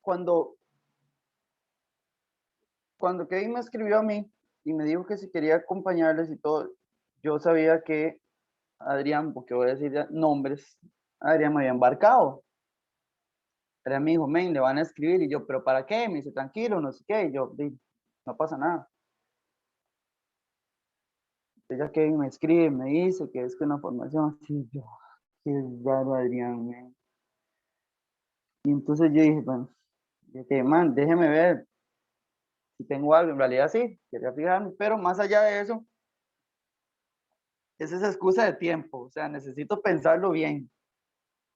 cuando, cuando Kevin me escribió a mí y me dijo que si quería acompañarles y todo, yo sabía que Adrián, porque voy a decir ya nombres, Adrián me había embarcado. Adrián me dijo, men, le van a escribir. Y yo, ¿pero para qué? Me dice, tranquilo, no sé qué. Y yo, no pasa nada. Entonces ya Kevin me escribe, me dice que es que una formación así, yo, qué raro Adrián, men. Y entonces yo dije, bueno, dije, man, déjeme ver si tengo algo. En realidad sí, quería fijarme, pero más allá de eso, es esa excusa de tiempo. O sea, necesito pensarlo bien.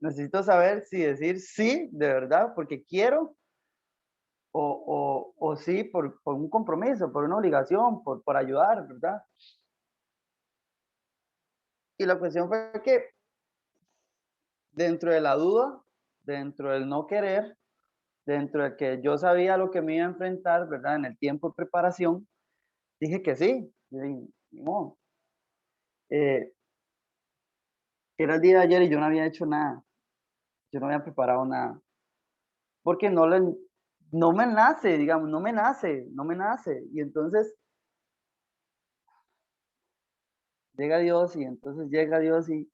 Necesito saber si decir sí, de verdad, porque quiero, o sí, por un compromiso, por una obligación, por ayudar, ¿verdad? Y la cuestión fue que dentro de la duda, dentro del no querer, dentro de que yo sabía lo que me iba a enfrentar, ¿verdad? En el tiempo de preparación, dije que sí. Yo dije, no. Eh, Era el día de ayer y yo no había hecho nada. Yo no había preparado nada. Porque no me nace, digamos, no me nace. Y entonces llega Dios y entonces llega Dios y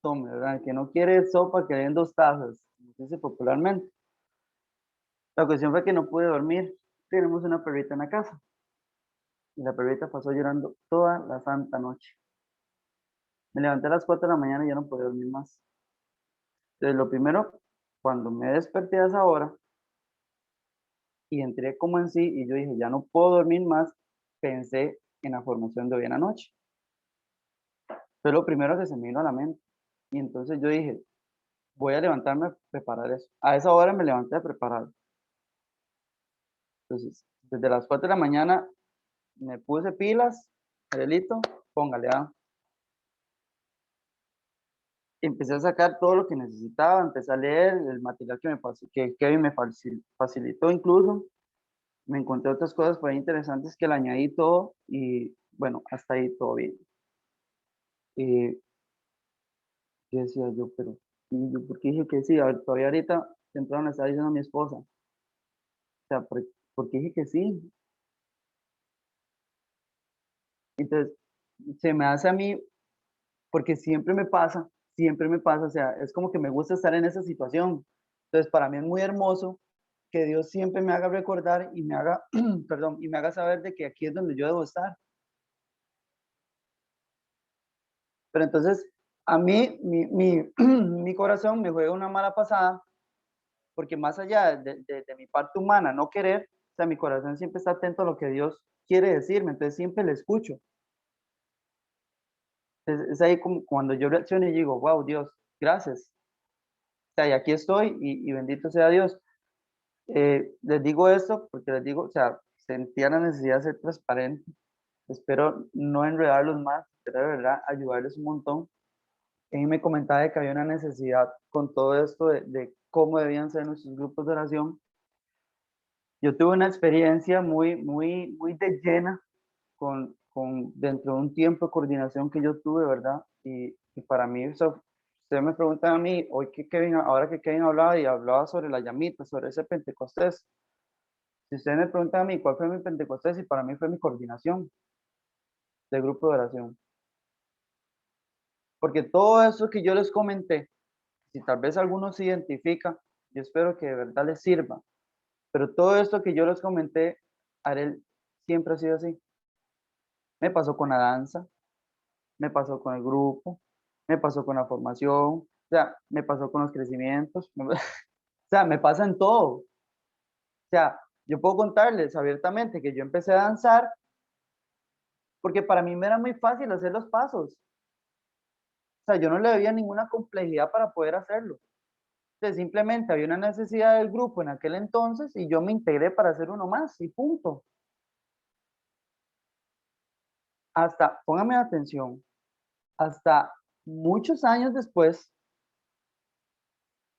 tome, ¿verdad? Que no quiere sopa, que le den dos tazas, como se dice popularmente. La cuestión fue que no pude dormir. Tenemos una perrita en la casa y la perrita pasó llorando toda la santa noche. Me levanté a las 4 de la mañana y ya no podía dormir más. Entonces, lo primero, cuando me desperté a esa hora y entré como en sí y yo dije, ya no puedo dormir más, pensé en la formación de hoy en la noche. Fue lo primero que se me vino a la mente. Y entonces yo dije, voy a levantarme a preparar eso. A esa hora me levanté a preparar. Entonces, desde las 4 de la mañana me puse pilas, Arielito, póngale, ¿ah? Empecé a sacar todo lo que necesitaba, empecé a leer el material que Kevin me facilitó incluso. Me encontré otras cosas por ahí interesantes que le añadí todo y bueno, hasta ahí todo bien. Y yo decía yo, pero ¿y yo por qué dije que sí? A ver, todavía ahorita temprano le estaba diciendo a mi esposa, o sea, ¿por qué dije que sí? Entonces, se me hace a mí, porque siempre me pasa, o sea, es como que me gusta estar en esa situación. Entonces, para mí es muy hermoso que Dios siempre me haga recordar y me haga, perdón, y me haga saber de que aquí es donde yo debo estar. Pero entonces, a mí, mi corazón me juega una mala pasada, porque más allá de mi parte humana, no querer, o sea, mi corazón siempre está atento a lo que Dios quiere decirme, entonces siempre le escucho. Es ahí como cuando yo reacciono y digo, wow, Dios, gracias. O sea, y aquí estoy y bendito sea Dios. Les digo esto porque les digo, o sea, sentía la necesidad de ser transparente. Espero no enredarlos más, pero de verdad ayudarles un montón. Él me comentaba de que había una necesidad con todo esto de cómo debían ser nuestros grupos de oración. Yo tuve una experiencia muy de llena dentro de un tiempo de coordinación que yo tuve, ¿verdad? Y para mí, eso, ustedes me preguntan a mí, hoy que Kevin, ahora que Kevin hablaba y hablaba sobre la llamita, sobre ese Pentecostés, si ustedes me preguntan a mí cuál fue mi Pentecostés, y para mí fue mi coordinación de grupo de oración. Porque todo eso que yo les comenté, si tal vez alguno se identifica, yo espero que de verdad les sirva. Pero todo esto que yo les comenté, Ariel siempre ha sido así. Me pasó con la danza, me pasó con el grupo, me pasó con la formación, o sea, me pasó con los crecimientos, o sea, me pasa en todo. O sea, yo puedo contarles abiertamente que yo empecé a danzar porque para mí me era muy fácil hacer los pasos. O sea, yo no le veía ninguna complejidad para poder hacerlo. Entonces, simplemente había una necesidad del grupo en aquel entonces y yo me integré para hacer uno más y punto. Hasta, póngame atención, hasta muchos años después,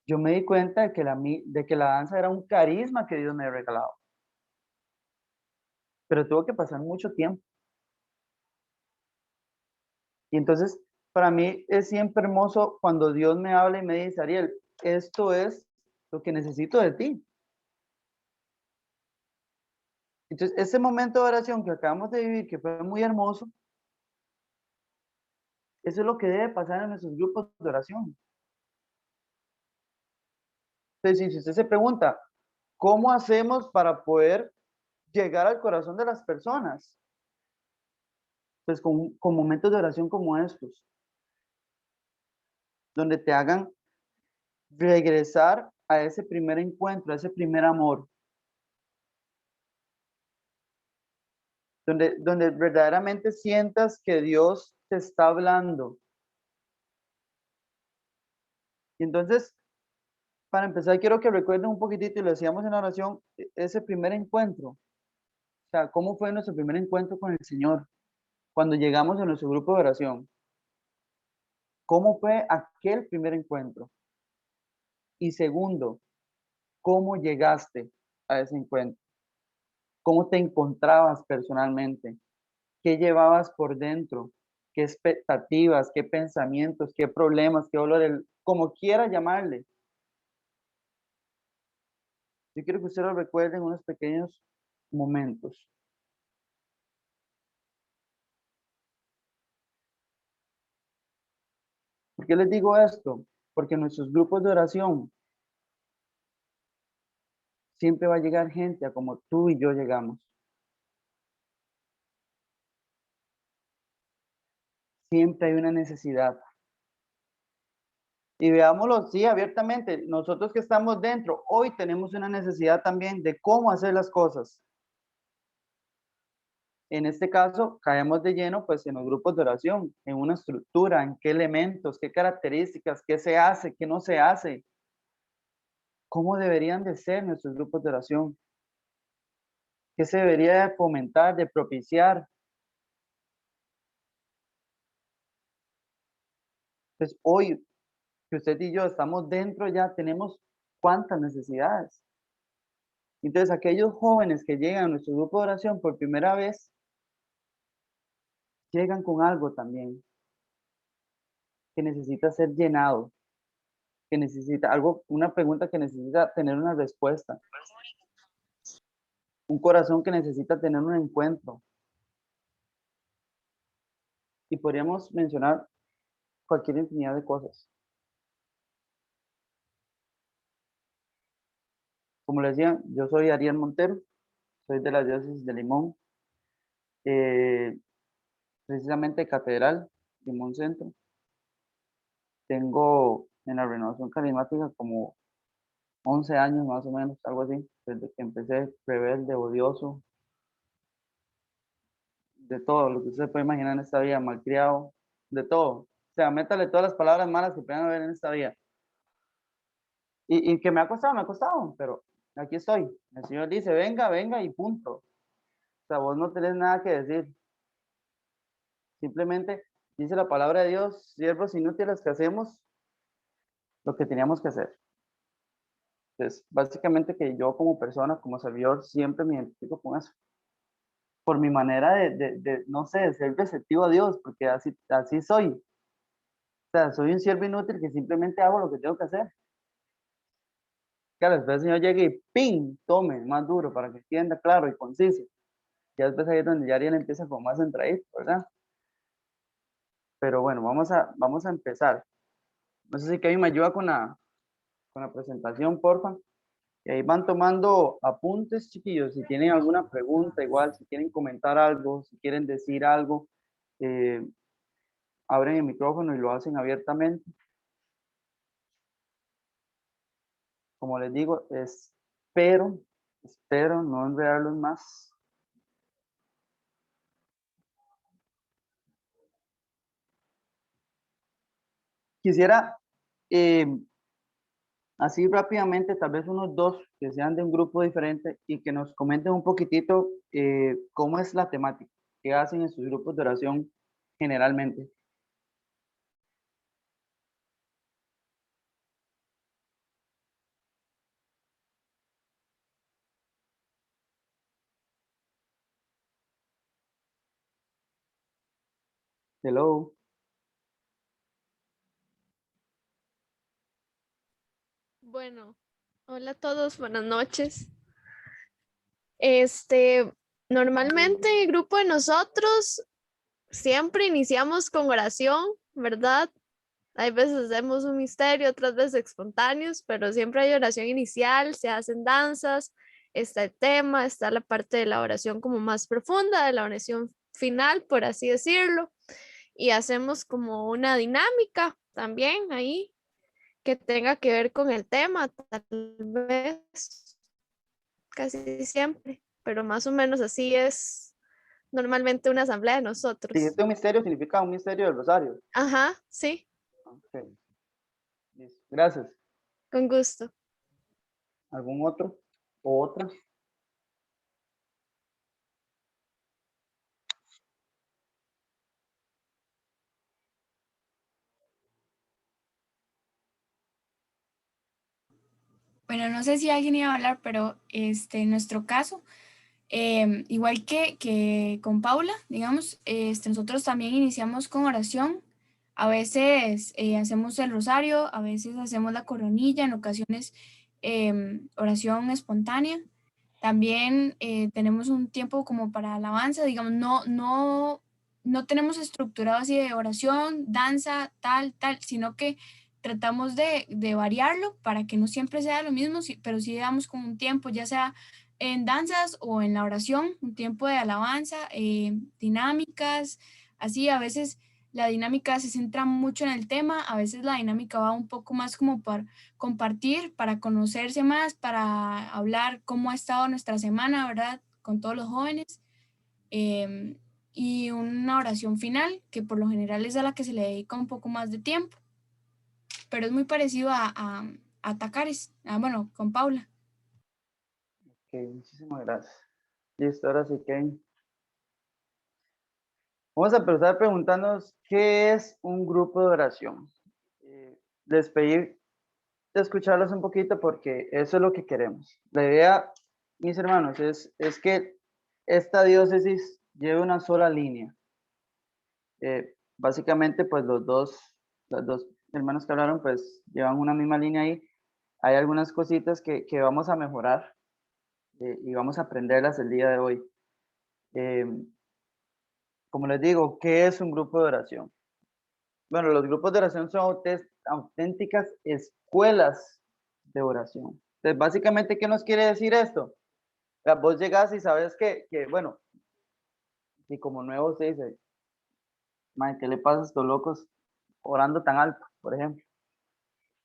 yo me di cuenta de que la danza era un carisma que Dios me había regalado. Pero tuvo que pasar mucho tiempo. Y entonces, para mí es siempre hermoso cuando Dios me habla y me dice, Ariel, esto es lo que necesito de ti. Entonces, ese momento de oración que acabamos de vivir, que fue muy hermoso, eso es lo que debe pasar en nuestros grupos de oración. Entonces, si usted se pregunta, ¿cómo hacemos para poder llegar al corazón de las personas? Pues con momentos de oración como estos, donde te hagan regresar a ese primer encuentro, a ese primer amor, donde verdaderamente sientas que Dios te está hablando. Y entonces, para empezar, quiero que recuerden un poquitito, y lo decíamos en la oración, ese primer encuentro. O sea, ¿cómo fue nuestro primer encuentro con el Señor cuando llegamos a nuestro grupo de oración? ¿Cómo fue aquel primer encuentro? Y segundo, ¿cómo llegaste a ese encuentro? ¿Cómo te encontrabas personalmente? ¿Qué llevabas por dentro? ¿Qué expectativas, qué pensamientos, qué problemas, qué dolores, como quiera llamarle? Yo quiero que usted lo recuerde en unos pequeños momentos. ¿Por qué les digo esto? Porque en nuestros grupos de oración siempre va a llegar gente a como tú y yo llegamos. Siempre hay una necesidad. Y veámoslo, sí, abiertamente. Nosotros que estamos dentro, hoy tenemos una necesidad también de cómo hacer las cosas. En este caso, caemos de lleno pues en los grupos de oración, en una estructura, en qué elementos, qué características, qué se hace, qué no se hace, cómo deberían de ser nuestros grupos de oración, qué se debería de fomentar, de propiciar. Pues hoy que usted y yo estamos dentro ya tenemos cuántas necesidades. Entonces aquellos jóvenes que llegan a nuestro grupo de oración por primera vez, llegan con algo también que necesita ser llenado, que necesita algo, una pregunta que necesita tener una respuesta, un corazón que necesita tener un encuentro. Y podríamos mencionar cualquier infinidad de cosas. Como les decía, yo soy Ariel Montero, soy de la diócesis de Limón, eh, precisamente Catedral, Limón Centro. Tengo en la renovación carismática como 11 años más o menos, algo así, desde que empecé rebelde, odioso, de todo lo que usted puede imaginar en esta vida, malcriado, de todo. O sea, métale todas las palabras malas que puedan haber en esta vida. Y que me ha costado, pero aquí estoy. El Señor dice, venga, venga y punto. O sea, vos no tenés nada que decir. Simplemente dice la palabra de Dios, siervos inútiles que hacemos lo que teníamos que hacer. Entonces, básicamente que yo como persona, como servidor, siempre me identifico con eso. Por mi manera no sé, de ser receptivo a Dios, porque así soy. O sea, soy un siervo inútil que simplemente hago lo que tengo que hacer. Claro, después el Señor llega y ¡ping! Tome, más duro para que entienda claro y conciso. Ya después ahí es donde ya Ariel empieza con más entradito, ¿verdad? Pero bueno, vamos a empezar. No sé si Kevin me ayuda con la presentación, porfa. Y ahí van tomando apuntes, chiquillos. Si tienen alguna pregunta, igual, si quieren comentar algo, si quieren decir algo, eh, abren el micrófono y lo hacen abiertamente. Como les digo, espero no enredarlos más. Quisiera, eh, así rápidamente, tal vez unos dos que sean de un grupo diferente y que nos comenten un poquitito cómo es la temática, qué hacen en sus grupos de oración generalmente. Hello. Bueno, hola a todos, buenas noches. Este, Normalmente en el grupo de nosotros siempre iniciamos con oración, ¿verdad? Hay veces hacemos un misterio, otras veces espontáneos, pero siempre hay oración inicial, se hacen danzas, está el tema, está la parte de la oración como más profunda, de la oración final, por así decirlo, y hacemos como una dinámica también ahí que tenga que ver con el tema, tal vez casi siempre, pero más o menos así es normalmente una asamblea de nosotros. Dijiste un misterio, significa un misterio del rosario. Ajá, sí, Ok, listo. Gracias. con gusto. ¿Algún otro o otra? Bueno, no sé si alguien iba a hablar, pero en nuestro caso, igual que con Paula, digamos, nosotros también iniciamos con oración. A veces hacemos el rosario, a veces hacemos la coronilla, en ocasiones oración espontánea. También tenemos un tiempo como para alabanza, digamos, no tenemos estructurado así de oración, danza, tal, sino que tratamos de variarlo para que no siempre sea lo mismo, pero sí damos como un tiempo, ya sea en danzas o en la oración, un tiempo de alabanza, dinámicas, así a veces la dinámica se centra mucho en el tema, a veces la dinámica va un poco más como por compartir, para conocerse más, para hablar cómo ha estado nuestra semana, ¿verdad? Con todos los jóvenes. Y una oración final, que por lo general es a la que se le dedica un poco más de tiempo, pero es muy parecido a Tacares, bueno, con Paula. Ok, muchísimas gracias. Listo, ahora sí que vamos a empezar preguntándonos qué es un grupo de oración. Les pedí de escucharlos un poquito porque eso es lo que queremos. La idea, mis hermanos, es que esta diócesis lleve una sola línea. Básicamente, pues los dos hermanos que hablaron, pues llevan una misma línea ahí. Hay algunas cositas que vamos a mejorar y vamos a aprenderlas el día de hoy. Eh, como les digo, ¿qué es un grupo de oración? Bueno, los grupos de oración son auténticas escuelas de oración. Entonces, básicamente, ¿qué nos quiere decir esto? O sea, vos llegás y sabes que bueno, y como nuevo se dice, "Mae, ¿qué le pasa a estos locos orando tan alto, por ejemplo?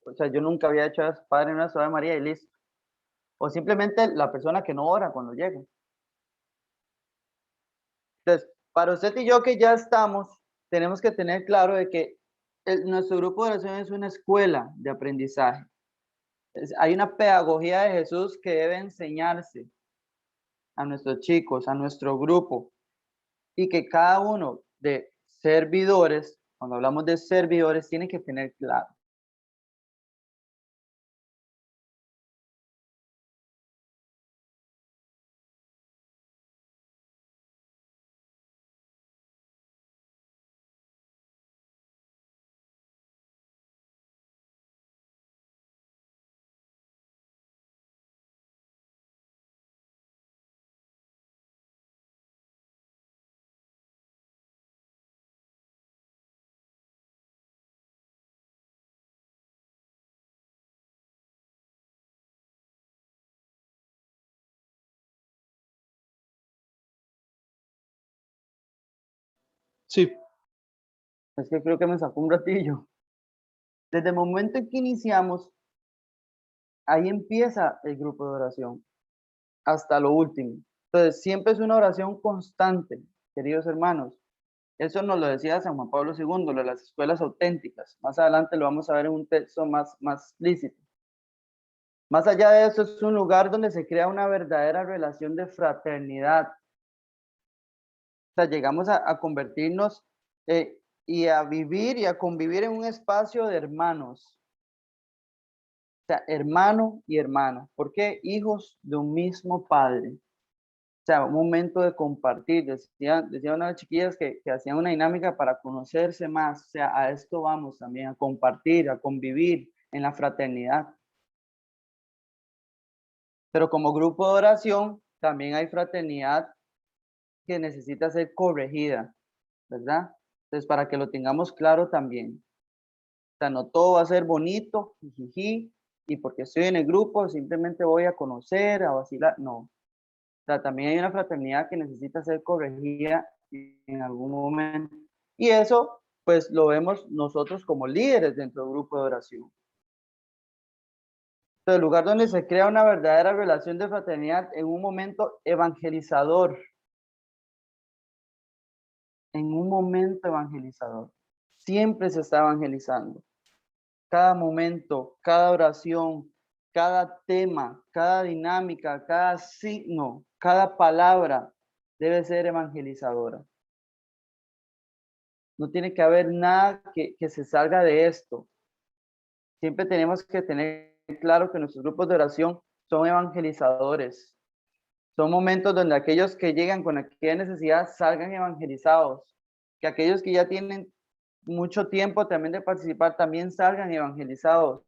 O sea, yo nunca había hecho eso, Padre Nuestro, Ave María y listo. O simplemente la persona que no ora cuando llega. Entonces, para usted y yo que ya estamos, tenemos que tener claro de que nuestro grupo de oración es una escuela de aprendizaje. Hay una pedagogía de Jesús que debe enseñarse a nuestros chicos, a nuestro grupo, y que cada uno de servidores, cuando hablamos de servidores, tiene que tener claro. Sí. Es que creo que me sacó un ratillo. Desde el momento en que iniciamos, ahí empieza el grupo de oración, hasta lo último. Entonces, siempre es una oración constante, queridos hermanos. Eso nos lo decía San Juan Pablo II, lo de las escuelas auténticas. Más adelante lo vamos a ver en un texto más explícito. Más allá de eso, es un lugar donde se crea una verdadera relación de fraternidad. O sea, llegamos a convertirnos y a vivir y a convivir en un espacio de hermanos. O sea, hermano y hermana. ¿Por qué? Hijos de un mismo padre. O sea, un momento de compartir. Decía una de las chiquillas que hacían una dinámica para conocerse más. O sea, a esto vamos también, a compartir, a convivir en la fraternidad. Pero como grupo de oración, también hay fraternidad que necesita ser corregida, ¿verdad? Entonces, para que lo tengamos claro también. O sea, no todo va a ser bonito, jijiji, y porque estoy en el grupo simplemente voy a conocer, a vacilar, no. O sea, también hay una fraternidad que necesita ser corregida en algún momento. Y eso, pues, lo vemos nosotros como líderes dentro del grupo de oración. Entonces, el lugar donde se crea una verdadera relación de fraternidad en un momento evangelizador. En un momento evangelizador. Siempre se está evangelizando. Cada momento, cada oración, cada tema, cada dinámica, cada signo, cada palabra debe ser evangelizadora. No tiene que haber nada que se salga de esto. Siempre tenemos que tener claro que nuestros grupos de oración son evangelizadores. Son momentos donde aquellos que llegan con aquella necesidad salgan evangelizados. Que aquellos que ya tienen mucho tiempo también de participar también salgan evangelizados.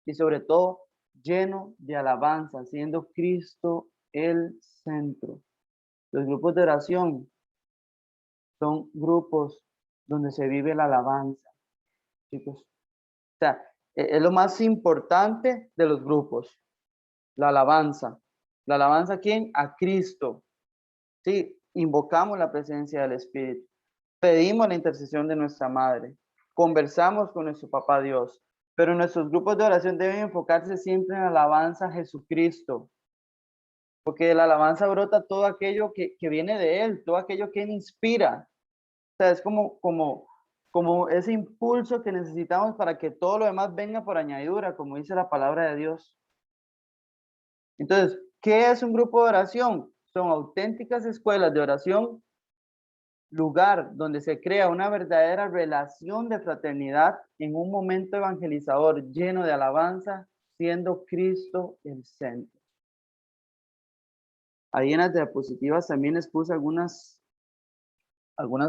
Y sobre todo lleno de alabanza, siendo Cristo el centro. Los grupos de oración son grupos donde se vive la alabanza, chicos. O sea, es lo más importante de los grupos, la alabanza. ¿La alabanza a quién? A Cristo. Sí, invocamos la presencia del Espíritu. Pedimos la intercesión de nuestra Madre. Conversamos con nuestro Papá Dios. Pero nuestros grupos de oración deben enfocarse siempre en la alabanza a Jesucristo. Porque de la alabanza brota todo aquello que viene de Él, todo aquello que Él inspira. O sea, es como ese impulso que necesitamos para que todo lo demás venga por añadidura, como dice la palabra de Dios. Entonces, ¿qué es un grupo de oración? Son auténticas escuelas de oración, lugar donde se crea una verdadera relación de fraternidad en un momento evangelizador lleno de alabanza, siendo Cristo el centro. Ahí en las diapositivas también les puse algunas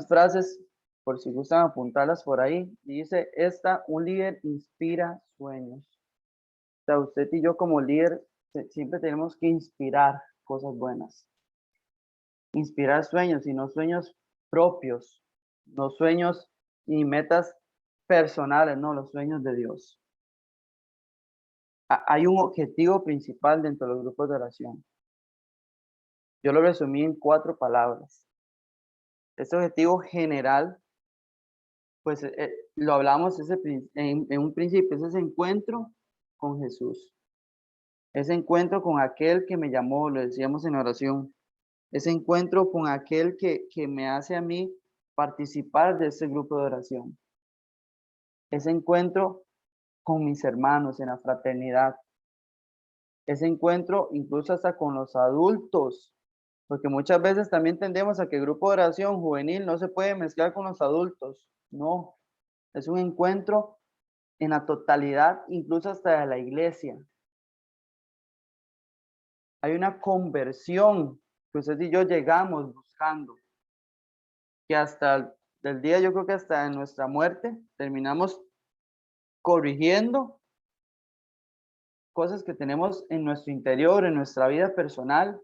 frases, por si gustan apuntarlas por ahí. Dice, un líder inspira sueños. O sea, usted y yo como líder siempre tenemos que inspirar cosas buenas. Inspirar sueños y no sueños propios, no sueños y metas personales, no, los sueños de Dios. Hay un objetivo principal dentro de los grupos de oración. Yo lo resumí en 4 palabras. Este objetivo general, pues lo hablamos en un principio, es ese encuentro con Jesús. Ese encuentro con aquel que me llamó, lo decíamos en oración. Ese encuentro con aquel que me hace a mí participar de este grupo de oración. Ese encuentro con mis hermanos en la fraternidad. Ese encuentro incluso hasta con los adultos, porque muchas veces también tendemos a que el grupo de oración juvenil no se puede mezclar con los adultos. No, es un encuentro en la totalidad, incluso hasta de la iglesia. Hay una conversión que usted y yo llegamos buscando, que hasta el día, yo creo que hasta en nuestra muerte, terminamos corrigiendo cosas que tenemos en nuestro interior, en nuestra vida personal,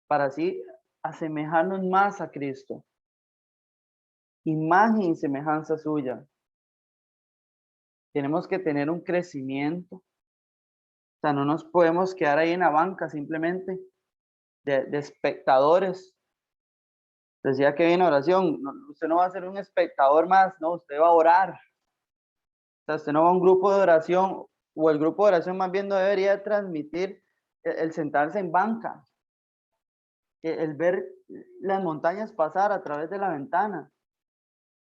para así asemejarnos más a Cristo. Imagen y semejanza suya. Tenemos que tener un crecimiento. O sea, no nos podemos quedar ahí en la banca simplemente de espectadores. Decía que en oración, usted no va a ser un espectador más, no, usted va a orar. O sea, usted no va a un grupo de oración, o el grupo de oración más bien no debería transmitir el sentarse en banca, el ver las montañas pasar a través de la ventana,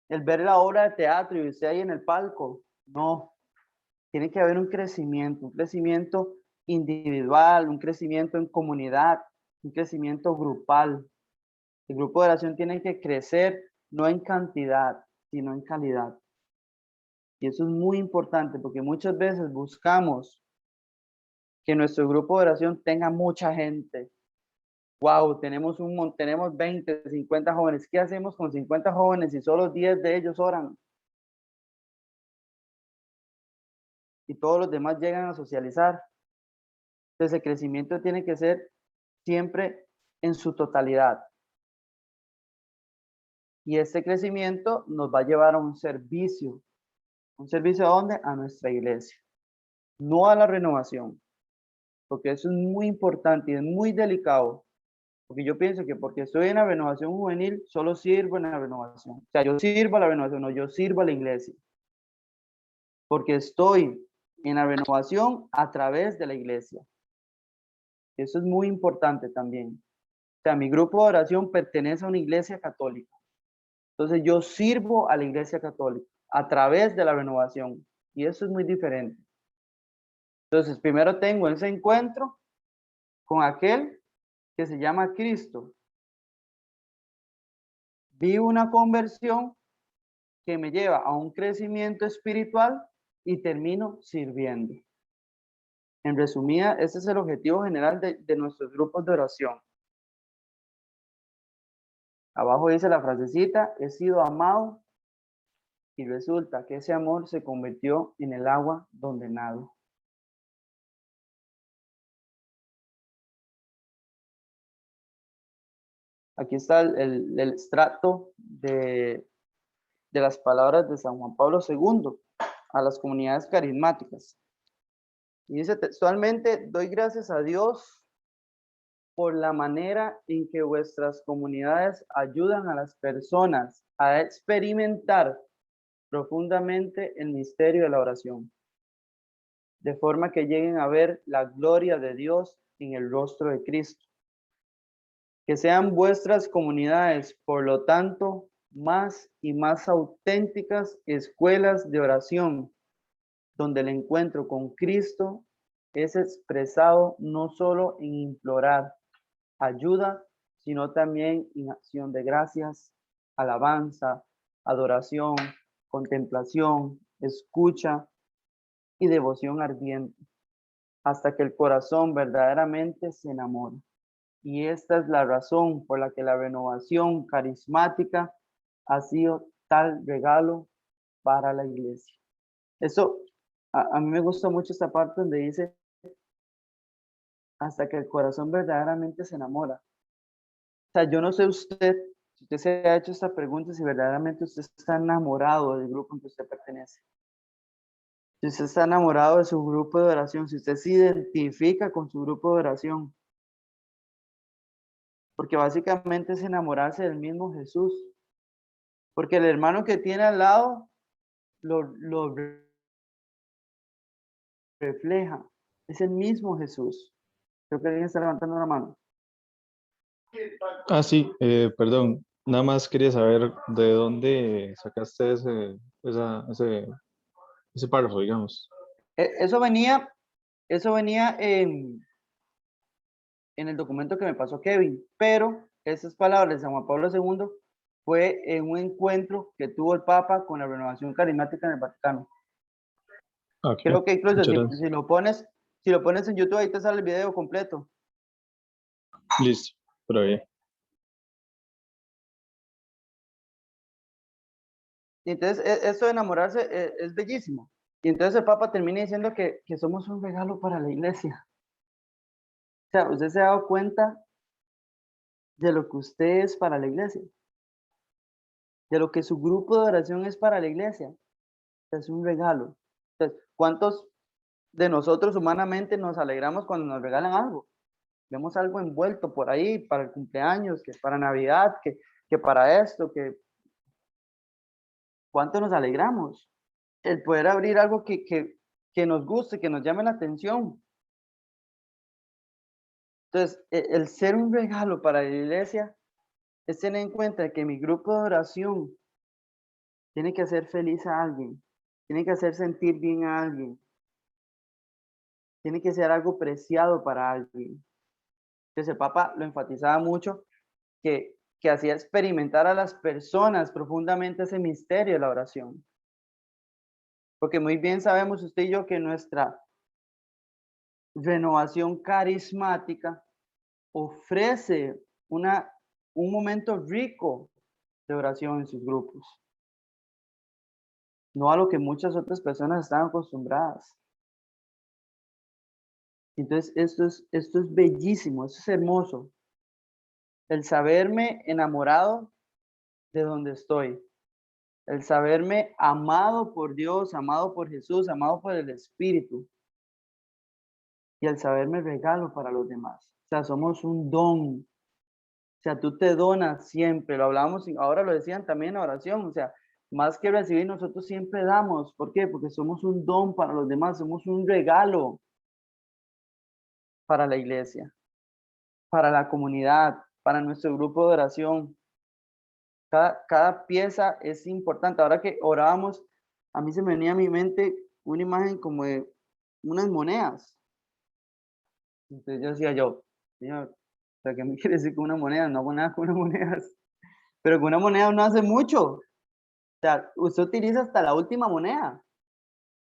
el ver la obra de teatro y usted ahí en el palco. No, tiene que haber un crecimiento individual, un crecimiento en comunidad, un crecimiento grupal. El grupo de oración tiene que crecer no en cantidad, sino en calidad. Y eso es muy importante porque muchas veces buscamos que nuestro grupo de oración tenga mucha gente. Wow, tenemos 20, 50 jóvenes. ¿Qué hacemos con 50 jóvenes si solo 10 de ellos oran? Y todos los demás llegan a socializar. Entonces el crecimiento tiene que ser siempre en su totalidad. Y este crecimiento nos va a llevar a un servicio. ¿Un servicio a dónde? A nuestra iglesia. No a la renovación. Porque eso es muy importante y es muy delicado. Porque yo pienso que porque estoy en la renovación juvenil, solo sirvo en la renovación. O sea, yo sirvo a la renovación, no, yo sirvo a la iglesia. Porque estoy en la renovación a través de la iglesia. Eso es muy importante también. O sea, mi grupo de oración pertenece a una iglesia católica. Entonces yo sirvo a la iglesia católica a través de la renovación. Y eso es muy diferente. Entonces, primero tengo ese encuentro con aquel que se llama Cristo. Vivo una conversión que me lleva a un crecimiento espiritual y termino sirviendo. En resumida, ese es el objetivo general de nuestros grupos de oración. Abajo dice la frasecita, he sido amado, y resulta que ese amor se convirtió en el agua donde nado. Aquí está el extracto de las palabras de San Juan Pablo II a las comunidades carismáticas. Y dice textualmente, doy gracias a Dios por la manera en que vuestras comunidades ayudan a las personas a experimentar profundamente el misterio de la oración, de forma que lleguen a ver la gloria de Dios en el rostro de Cristo. Que sean vuestras comunidades, por lo tanto, más y más auténticas escuelas de oración, donde el encuentro con Cristo es expresado no solo en implorar ayuda, sino también en acción de gracias, alabanza, adoración, contemplación, escucha y devoción ardiente, hasta que el corazón verdaderamente se enamora. Y esta es la razón por la que la renovación carismática ha sido tal regalo para la iglesia. Eso, a mí me gusta mucho esta parte donde dice, hasta que el corazón verdaderamente se enamora. O sea, yo no sé usted, si usted se ha hecho esta pregunta, si verdaderamente usted está enamorado del grupo en que usted pertenece. Si usted está enamorado de su grupo de oración, si usted se identifica con su grupo de oración. Porque básicamente es enamorarse del mismo Jesús. Porque el hermano que tiene al lado lo refleja. Es el mismo Jesús. Creo que alguien está levantando la mano. Ah, sí, perdón. Nada más quería saber de dónde sacaste ese párrafo, digamos. Eso venía en el documento que me pasó Kevin, pero esas palabras de San Juan Pablo II fue en un encuentro que tuvo el Papa con la renovación carismática en el Vaticano. Ok, Creo que incluso muchas gracias. si lo pones en YouTube, ahí te sale el video completo. Listo, pero bien. Y entonces, eso de enamorarse es bellísimo. Y entonces el Papa termina diciendo que somos un regalo para la iglesia. O sea, usted se ha dado cuenta de lo que usted es para la iglesia, de lo que su grupo de oración es para la iglesia. Es un regalo. Entonces, ¿cuántos de nosotros humanamente nos alegramos cuando nos regalan algo? Vemos algo envuelto por ahí para el cumpleaños, que para Navidad, que para esto, que ¿cuánto nos alegramos? El poder abrir algo que nos guste, que nos llame la atención. Entonces, el ser un regalo para la iglesia es tener en cuenta que mi grupo de oración tiene que hacer feliz a alguien, tiene que hacer sentir bien a alguien, tiene que ser algo preciado para alguien. Entonces el Papa lo enfatizaba mucho, que hacía experimentar a las personas profundamente ese misterio de la oración. Porque muy bien sabemos usted y yo que nuestra renovación carismática ofrece un momento rico de oración en sus grupos. No a lo que muchas otras personas están acostumbradas. Entonces, esto es bellísimo, esto es hermoso. el saberme enamorado de donde estoy, el saberme amado por Dios, amado por Jesús, amado por el Espíritu, y el saberme regalo para los demás. O sea, somos un don. O sea, tú te donas siempre, lo hablábamos, ahora lo decían también en la oración, o sea, más que recibir, nosotros siempre damos. ¿Por qué? Porque somos un don para los demás, somos un regalo para la iglesia, para la comunidad, para nuestro grupo de oración. Cada pieza es importante. Ahora que orábamos, a mí se me venía a mi mente una imagen como de unas monedas. Entonces yo decía Señor, o sea, ¿qué me quiere decir con una moneda? No hago nada con unas monedas. Pero con una moneda uno hace mucho. O sea, usted utiliza hasta la última moneda,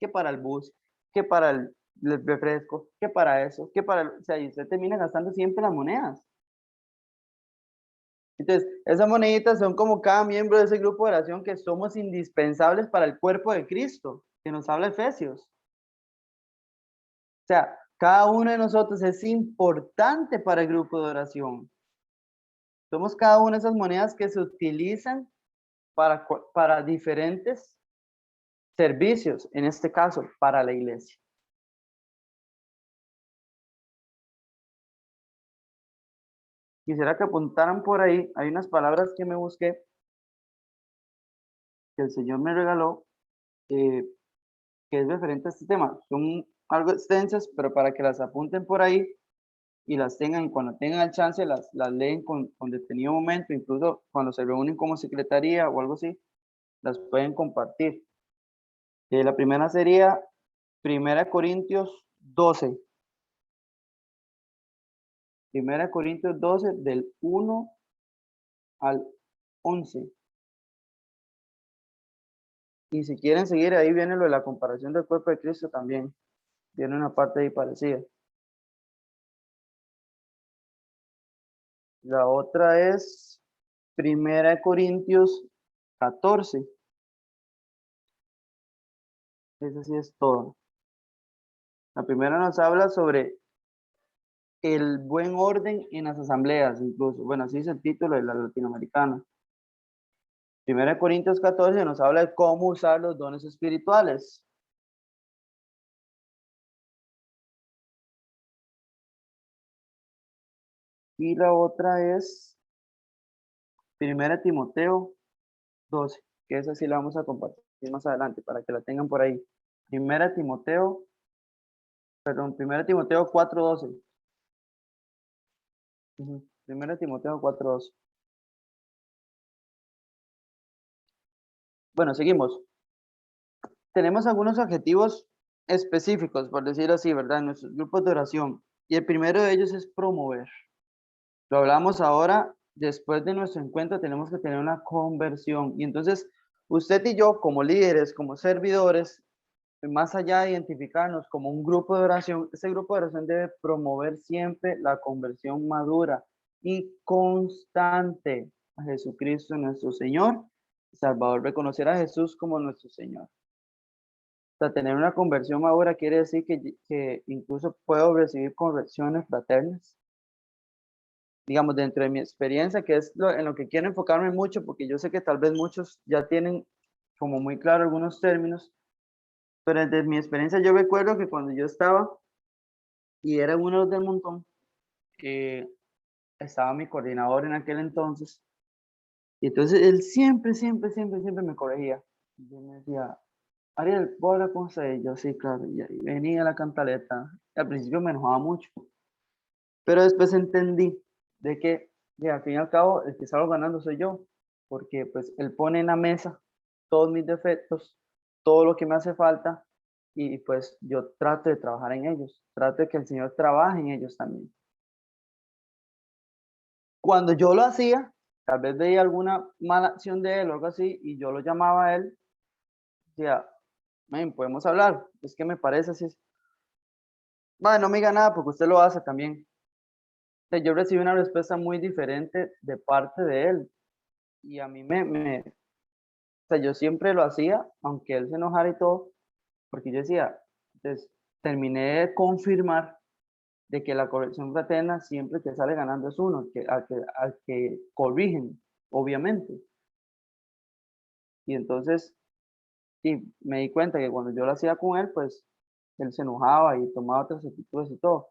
que para el bus, que para el refresco, que para eso, que para o sea, y usted termina gastando siempre las monedas. Entonces, esas moneditas son como cada miembro de ese grupo de oración que somos indispensables para el cuerpo de Cristo, que nos habla Efesios. O sea, cada uno de nosotros es importante para el grupo de oración. Somos cada una de esas monedas que se utilizan para diferentes servicios, en este caso, para la iglesia. Quisiera que apuntaran por ahí, hay unas palabras que me busqué, que el Señor me regaló, que es referente a este tema. Son algo extensas, pero para que las apunten por ahí y las tengan, cuando tengan el chance, las leen con detenido momento, incluso cuando se reúnen como secretaría o algo así, las pueden compartir. La primera sería 1 Corintios 12. 1 Corintios 12 del 1 al 11. Y si quieren seguir, ahí viene lo de la comparación del cuerpo de Cristo también. Viene una parte ahí parecida. La otra es 1 Corintios 14. Esa sí es todo. La primera nos habla sobre el buen orden en las asambleas, incluso. Bueno, así es el título de la latinoamericana. 1 Corintios 14 nos habla de cómo usar los dones espirituales. Y la otra es 1 Timoteo 12, que esa sí la vamos a compartir más adelante para que la tengan por ahí. 1 Timoteo 4:12. 1 Timoteo 4:12. Bueno, seguimos. Tenemos algunos objetivos específicos, por decirlo así, ¿verdad? En nuestros grupos de oración. Y el primero de ellos es promover. Lo hablamos ahora, después de nuestro encuentro tenemos que tener una conversión. Y entonces, usted y yo, como líderes, como servidores, más allá de identificarnos como un grupo de oración, ese grupo de oración debe promover siempre la conversión madura y constante a Jesucristo nuestro Señor, Salvador, reconocer a Jesús como nuestro Señor. O sea, tener una conversión madura quiere decir que incluso puedo recibir correcciones fraternas. Digamos, dentro de mi experiencia, que es en lo que quiero enfocarme mucho, porque yo sé que tal vez muchos ya tienen como muy claro algunos términos, pero desde mi experiencia yo recuerdo que cuando yo estaba y era uno del montón, estaba mi coordinador en aquel entonces, y entonces él siempre me corregía. Yo me decía, Ariel, ¿puedo hablar con usted? Y yo, sí, claro, y ahí venía la cantaleta. Al principio me enojaba mucho, pero después entendí de que, al fin y al cabo, el que salgo ganando soy yo, porque pues él pone en la mesa todos mis defectos, todo lo que me hace falta, y pues yo trato de trabajar en ellos, trato de que el Señor trabaje en ellos también. Cuando yo lo hacía, tal vez veía alguna mala acción de él o algo así, y yo lo llamaba a él, decía, men, podemos hablar, es que me parece así. Bueno, no me diga nada porque usted lo hace también. O sea, yo recibí una respuesta muy diferente de parte de él, y a mí o sea, yo siempre lo hacía, aunque él se enojara y todo, porque yo decía, entonces terminé de confirmar de que la corrección fraterna siempre que sale ganando es uno, al que corrigen, obviamente. Y entonces, y me di cuenta que cuando yo lo hacía con él, pues él se enojaba y tomaba otras actitudes y todo.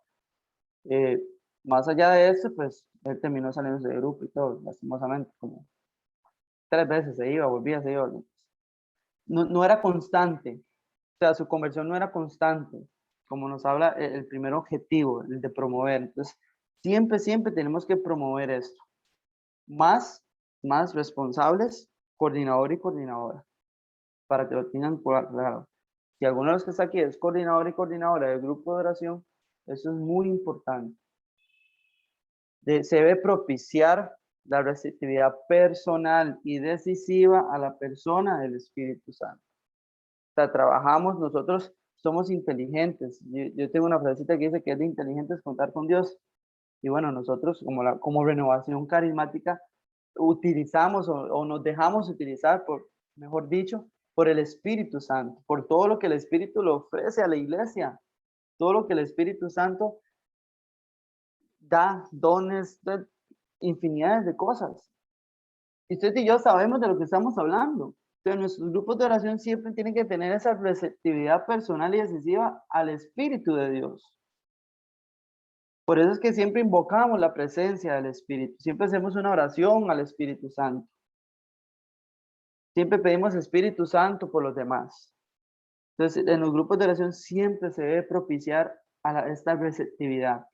Eh, Más allá de eso, pues él terminó saliendo del grupo y todo, lastimosamente, como 3 veces se iba, volvía, se iba. No era constante, o sea, su conversión no era constante, como nos habla el primer objetivo, el de promover. Entonces, siempre tenemos que promover esto. Más responsables, coordinador y coordinadora, para que lo tengan claro. Si alguno de los que está aquí es coordinador y coordinadora del grupo de oración, eso es muy importante. Se debe propiciar la receptividad personal y decisiva a la persona del Espíritu Santo. O sea, trabajamos, nosotros somos inteligentes. Yo tengo una frasecita que dice que es de inteligentes contar con Dios. Y bueno, nosotros como renovación carismática utilizamos o nos dejamos utilizar, mejor dicho, por el Espíritu Santo, por todo lo que el Espíritu le ofrece a la iglesia, todo lo que el Espíritu Santo da, dones, infinidades de cosas. Y usted y yo sabemos de lo que estamos hablando. Entonces, nuestros grupos de oración siempre tienen que tener esa receptividad personal y decisiva al Espíritu de Dios. Por eso es que siempre invocamos la presencia del Espíritu. Siempre hacemos una oración al Espíritu Santo. Siempre pedimos Espíritu Santo por los demás. Entonces, en los grupos de oración siempre se debe propiciar esta receptividad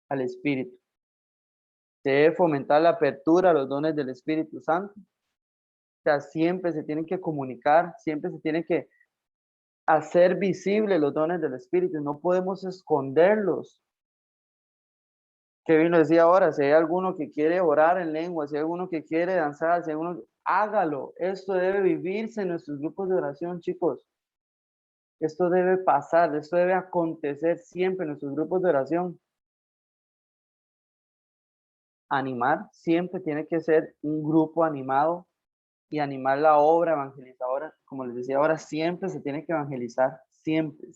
al Espíritu. Se debe fomentar la apertura a los dones del Espíritu Santo. O sea, siempre se tienen que comunicar, siempre se tienen que hacer visibles los dones del Espíritu. No podemos esconderlos. Kevin lo decía ahora, si hay alguno que quiere orar en lengua, si hay alguno que quiere danzar, si hay alguno, hágalo. Esto debe vivirse en nuestros grupos de oración, chicos. Esto debe pasar, esto debe acontecer siempre en nuestros grupos de oración. Animar siempre tiene que ser un grupo animado y animar la obra evangelizadora. Como les decía ahora, siempre se tiene que evangelizar, siempre.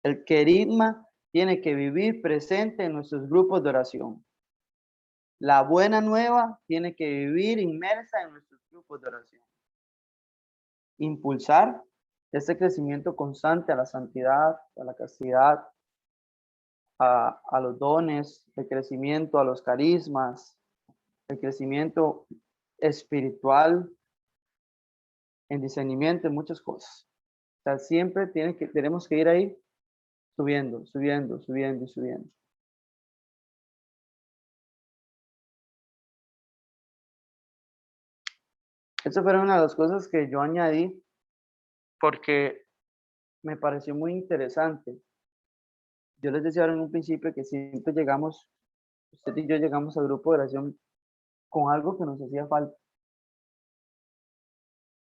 El querigma tiene que vivir presente en nuestros grupos de oración. La buena nueva tiene que vivir inmersa en nuestros grupos de oración. Impulsar este crecimiento constante a la santidad, a la castidad, a los dones, el crecimiento a los carismas, el crecimiento espiritual, en discernimiento, en muchas cosas. O sea, siempre tenemos que ir ahí subiendo. Eso fue una de las cosas que yo añadí porque me pareció muy interesante. Yo les decía ahora en un principio que siempre usted y yo llegamos al grupo de oración con algo que nos hacía falta.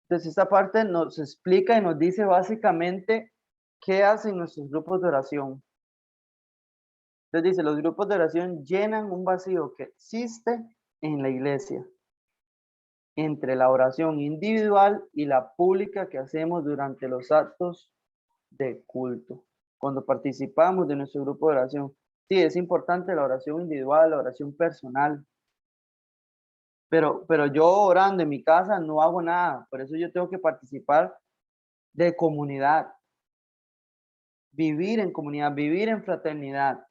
Entonces, esta parte nos explica y nos dice básicamente qué hacen nuestros grupos de oración. Entonces dice, los grupos de oración llenan un vacío que existe en la iglesia entre la oración individual y la pública que hacemos durante los actos de culto. Cuando participamos de nuestro grupo de oración, sí, es importante la oración individual, la oración personal, pero yo orando en mi casa no hago nada, por eso yo tengo que participar de comunidad, vivir en comunidad, vivir en fraternidad,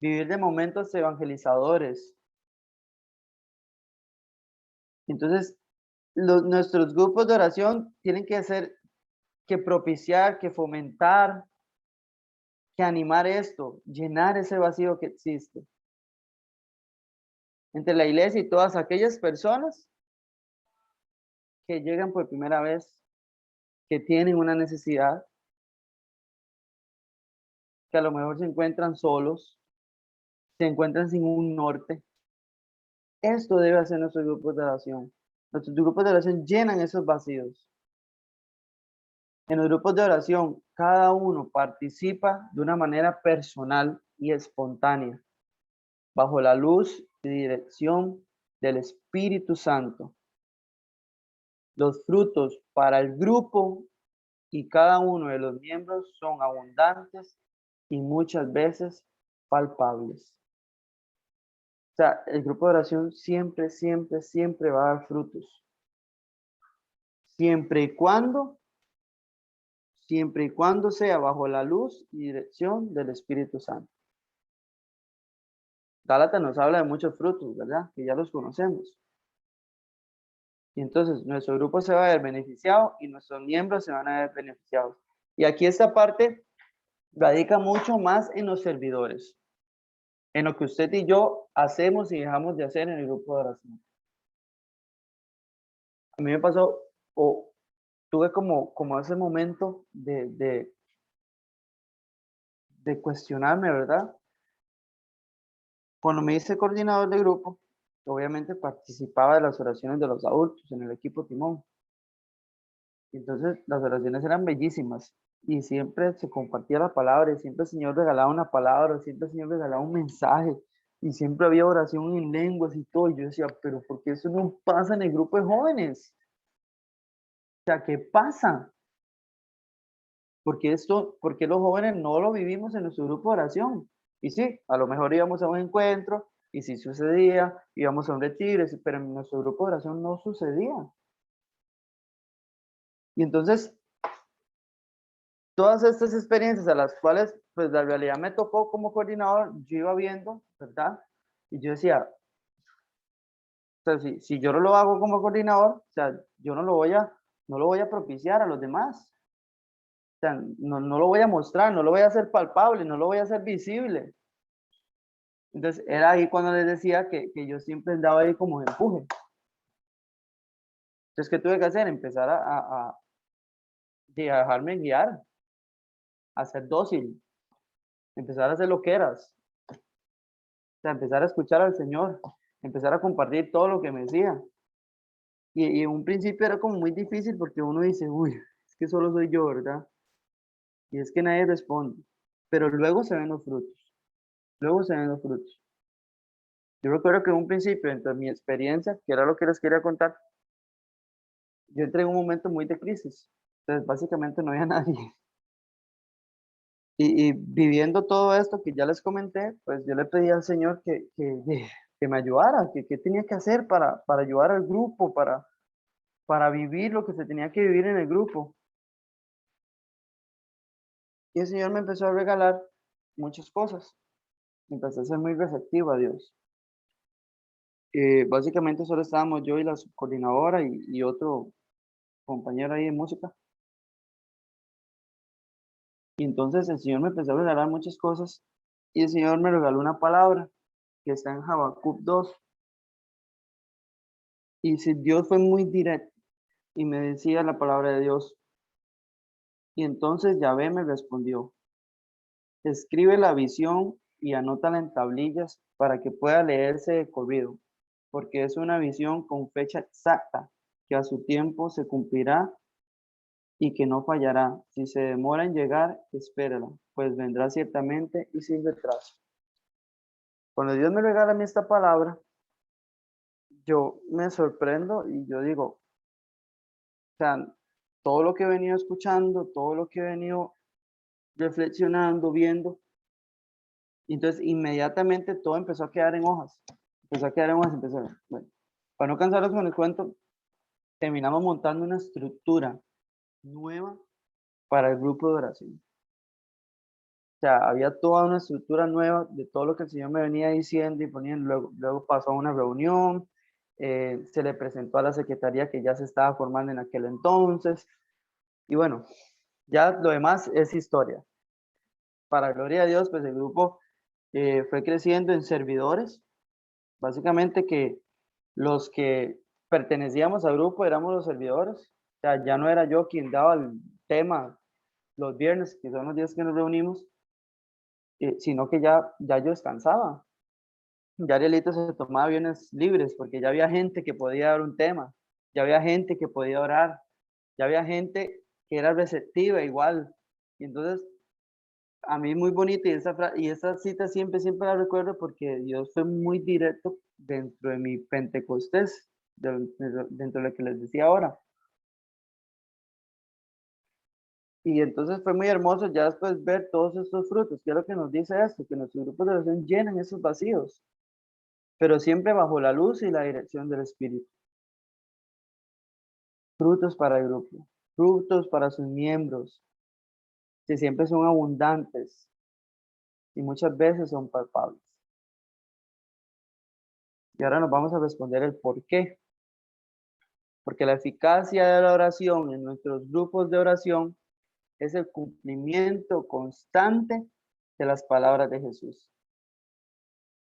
vivir de momentos evangelizadores. Entonces, nuestros grupos de oración tienen que propiciar, que fomentar, que animar esto, llenar ese vacío que existe entre la iglesia y todas aquellas personas que llegan por primera vez, que tienen una necesidad, que a lo mejor se encuentran solos, se encuentran sin un norte. Esto debe hacer nuestros grupos de oración. Nuestros grupos de oración llenan esos vacíos. En los grupos de oración, cada uno participa de una manera personal y espontánea, bajo la luz y dirección del Espíritu Santo. Los frutos para el grupo y cada uno de los miembros son abundantes y muchas veces palpables. O sea, el grupo de oración siempre, siempre, siempre va a dar frutos. Siempre y cuando sea bajo la luz y dirección del Espíritu Santo. Gálatas nos habla de muchos frutos, ¿verdad? Que ya los conocemos. Y entonces nuestro grupo se va a ver beneficiado y nuestros miembros se van a ver beneficiados. Y aquí esta parte radica mucho más en los servidores, en lo que usted y yo hacemos y dejamos de hacer en el grupo de oración. A mí me pasó, o tuve como ese momento de cuestionarme, ¿verdad? Cuando me hice coordinador de grupo, obviamente participaba de las oraciones de los adultos en el equipo Timón. Entonces las oraciones eran bellísimas y siempre se compartía la palabra y siempre el Señor regalaba una palabra, siempre el Señor regalaba un mensaje y siempre había oración en lenguas y todo. Y yo decía, pero ¿por qué eso no pasa en el grupo de jóvenes? O sea, ¿qué pasa? ¿Por qué los jóvenes no lo vivimos en nuestro grupo de oración? Y sí, a lo mejor íbamos a un encuentro y sí sucedía, íbamos a un retiro, pero en nuestro grupo de oración no sucedía. Y entonces todas estas experiencias a las cuales, pues la realidad me tocó como coordinador, yo iba viendo, ¿verdad? Y yo decía, o sea, si yo no lo hago como coordinador, o sea, yo no lo voy a propiciar a los demás. O sea, no lo voy a mostrar, no lo voy a hacer palpable, no lo voy a hacer visible. Entonces, era ahí cuando les decía que yo siempre andaba ahí como de empuje. Entonces, ¿qué tuve que hacer? Empezar a dejarme guiar, a ser dócil, empezar a hacer lo que eras. O sea, empezar a escuchar al Señor, empezar a compartir todo lo que me decía. Y en un principio era como muy difícil porque uno dice, uy, es que solo soy yo, ¿verdad? Y es que nadie responde. Pero luego se ven los frutos. Luego se ven los frutos. Yo recuerdo que en un principio, dentro de mi experiencia, que era lo que les quería contar, yo entré en un momento muy de crisis. Entonces, básicamente no había nadie. Y viviendo todo esto que ya les comenté, pues yo le pedí al Señor que me ayudara, que tenía que hacer para ayudar al grupo, para vivir lo que se tenía que vivir en el grupo. Y el Señor me empezó a regalar muchas cosas. Empecé a ser muy receptivo a Dios. Básicamente solo estábamos yo y la subcoordinadora y otro compañero ahí de música. Y entonces el Señor me empezó a regalar muchas cosas y el Señor me regaló una palabra que está en Habacuc 2. Y si Dios fue muy directo y me decía la palabra de Dios. Y entonces Yahvé me respondió, escribe la visión y anótala en tablillas para que pueda leerse de corrido, porque es una visión con fecha exacta, que a su tiempo se cumplirá y que no fallará. Si se demora en llegar, espérala, pues vendrá ciertamente y sin retraso. Cuando Dios me regala a mí esta palabra, yo me sorprendo y yo digo, o sea, todo lo que he venido escuchando, todo lo que he venido reflexionando, viendo, y entonces inmediatamente todo empezó a quedar en hojas, bueno, para no cansarlos con el cuento, terminamos montando una estructura nueva para el grupo de oración. O sea, había toda una estructura nueva de todo lo que el Señor me venía diciendo y poniendo. Luego pasó a una reunión, se le presentó a la secretaría que ya se estaba formando en aquel entonces. Y bueno, ya lo demás es historia. Para gloria de Dios, pues el grupo fue creciendo en servidores. Básicamente que los que pertenecíamos al grupo éramos los servidores. O sea, ya no era yo quien daba el tema los viernes, que son los días que nos reunimos, sino que ya yo descansaba. Ya Arielito se tomaba viernes libres porque ya había gente que podía dar un tema, ya había gente que podía orar, ya había gente que era receptiva igual. Y entonces, a mí muy bonito y esa cita siempre, siempre la recuerdo porque Dios fue muy directo dentro de mi Pentecostés, dentro de lo que les decía ahora. Y entonces fue muy hermoso ya después ver todos estos frutos. ¿Qué es lo que nos dice esto? Que nuestros grupos de oración llenan esos vacíos, pero siempre bajo la luz y la dirección del Espíritu. Frutos para el grupo, frutos para sus miembros, que siempre son abundantes y muchas veces son palpables. Y ahora nos vamos a responder el por qué. Porque la eficacia de la oración en nuestros grupos de oración es el cumplimiento constante de las palabras de Jesús.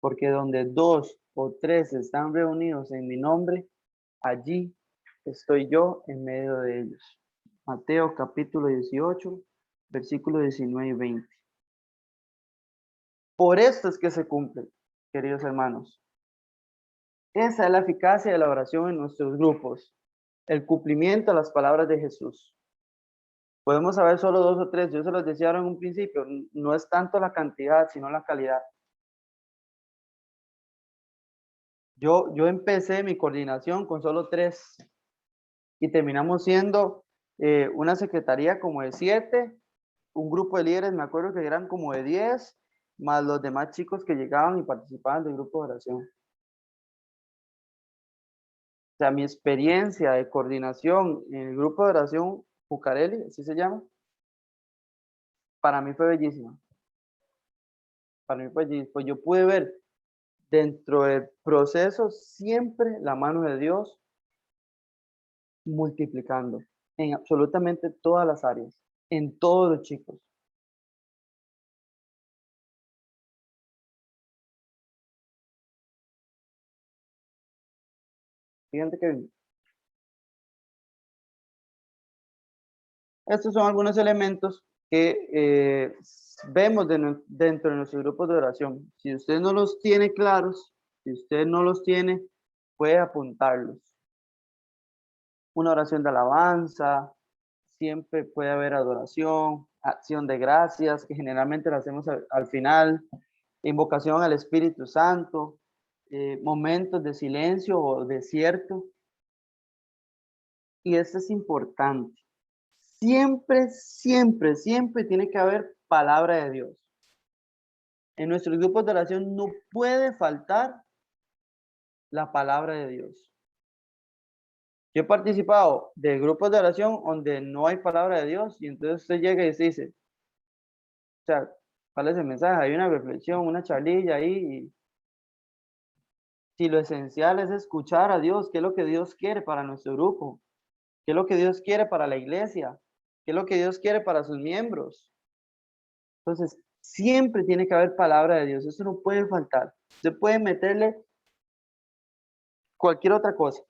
Porque donde 2 o 3 están reunidos en mi nombre, allí estoy yo en medio de ellos. Mateo capítulo 18, versículos 19 y 20. Por esto es que se cumple, queridos hermanos. Esa es la eficacia de la oración en nuestros grupos, el cumplimiento de las palabras de Jesús. Podemos saber solo 2 o 3, yo se los decía ahora en un principio, no es tanto la cantidad, sino la calidad. Yo empecé mi coordinación con solo 3 y terminamos siendo una secretaría como de 7, un grupo de líderes, me acuerdo que eran como de 10, más los demás chicos que llegaban y participaban del grupo de oración. O sea, mi experiencia de coordinación en el grupo de oración Bucareli, así se llama, para mí fue bellísima. Para mí fue bellísima. Pues yo pude ver dentro del proceso siempre la mano de Dios multiplicando en absolutamente todas las áreas, en todos los chicos. Fíjate que estos son algunos elementos que vemos dentro de nuestros grupos de oración. Si usted no los tiene claros, si usted no los tiene, puede apuntarlos. Una oración de alabanza, siempre puede haber adoración, acción de gracias, que generalmente la hacemos al final, invocación al Espíritu Santo, momentos de silencio o desierto. Y esto es importante. Siempre, siempre, siempre tiene que haber palabra de Dios. En nuestros grupos de oración no puede faltar la palabra de Dios. Yo he participado de grupos de oración donde no hay palabra de Dios y entonces usted llega y dice, o sea, ¿cuál es el mensaje? Hay una reflexión, una charlilla ahí. Y si lo esencial es escuchar a Dios, ¿qué es lo que Dios quiere para nuestro grupo? ¿Qué es lo que Dios quiere para la iglesia? ¿Qué es lo que Dios quiere para sus miembros? Entonces, siempre tiene que haber palabra de Dios. Eso no puede faltar. Usted puede meterle cualquier otra cosa,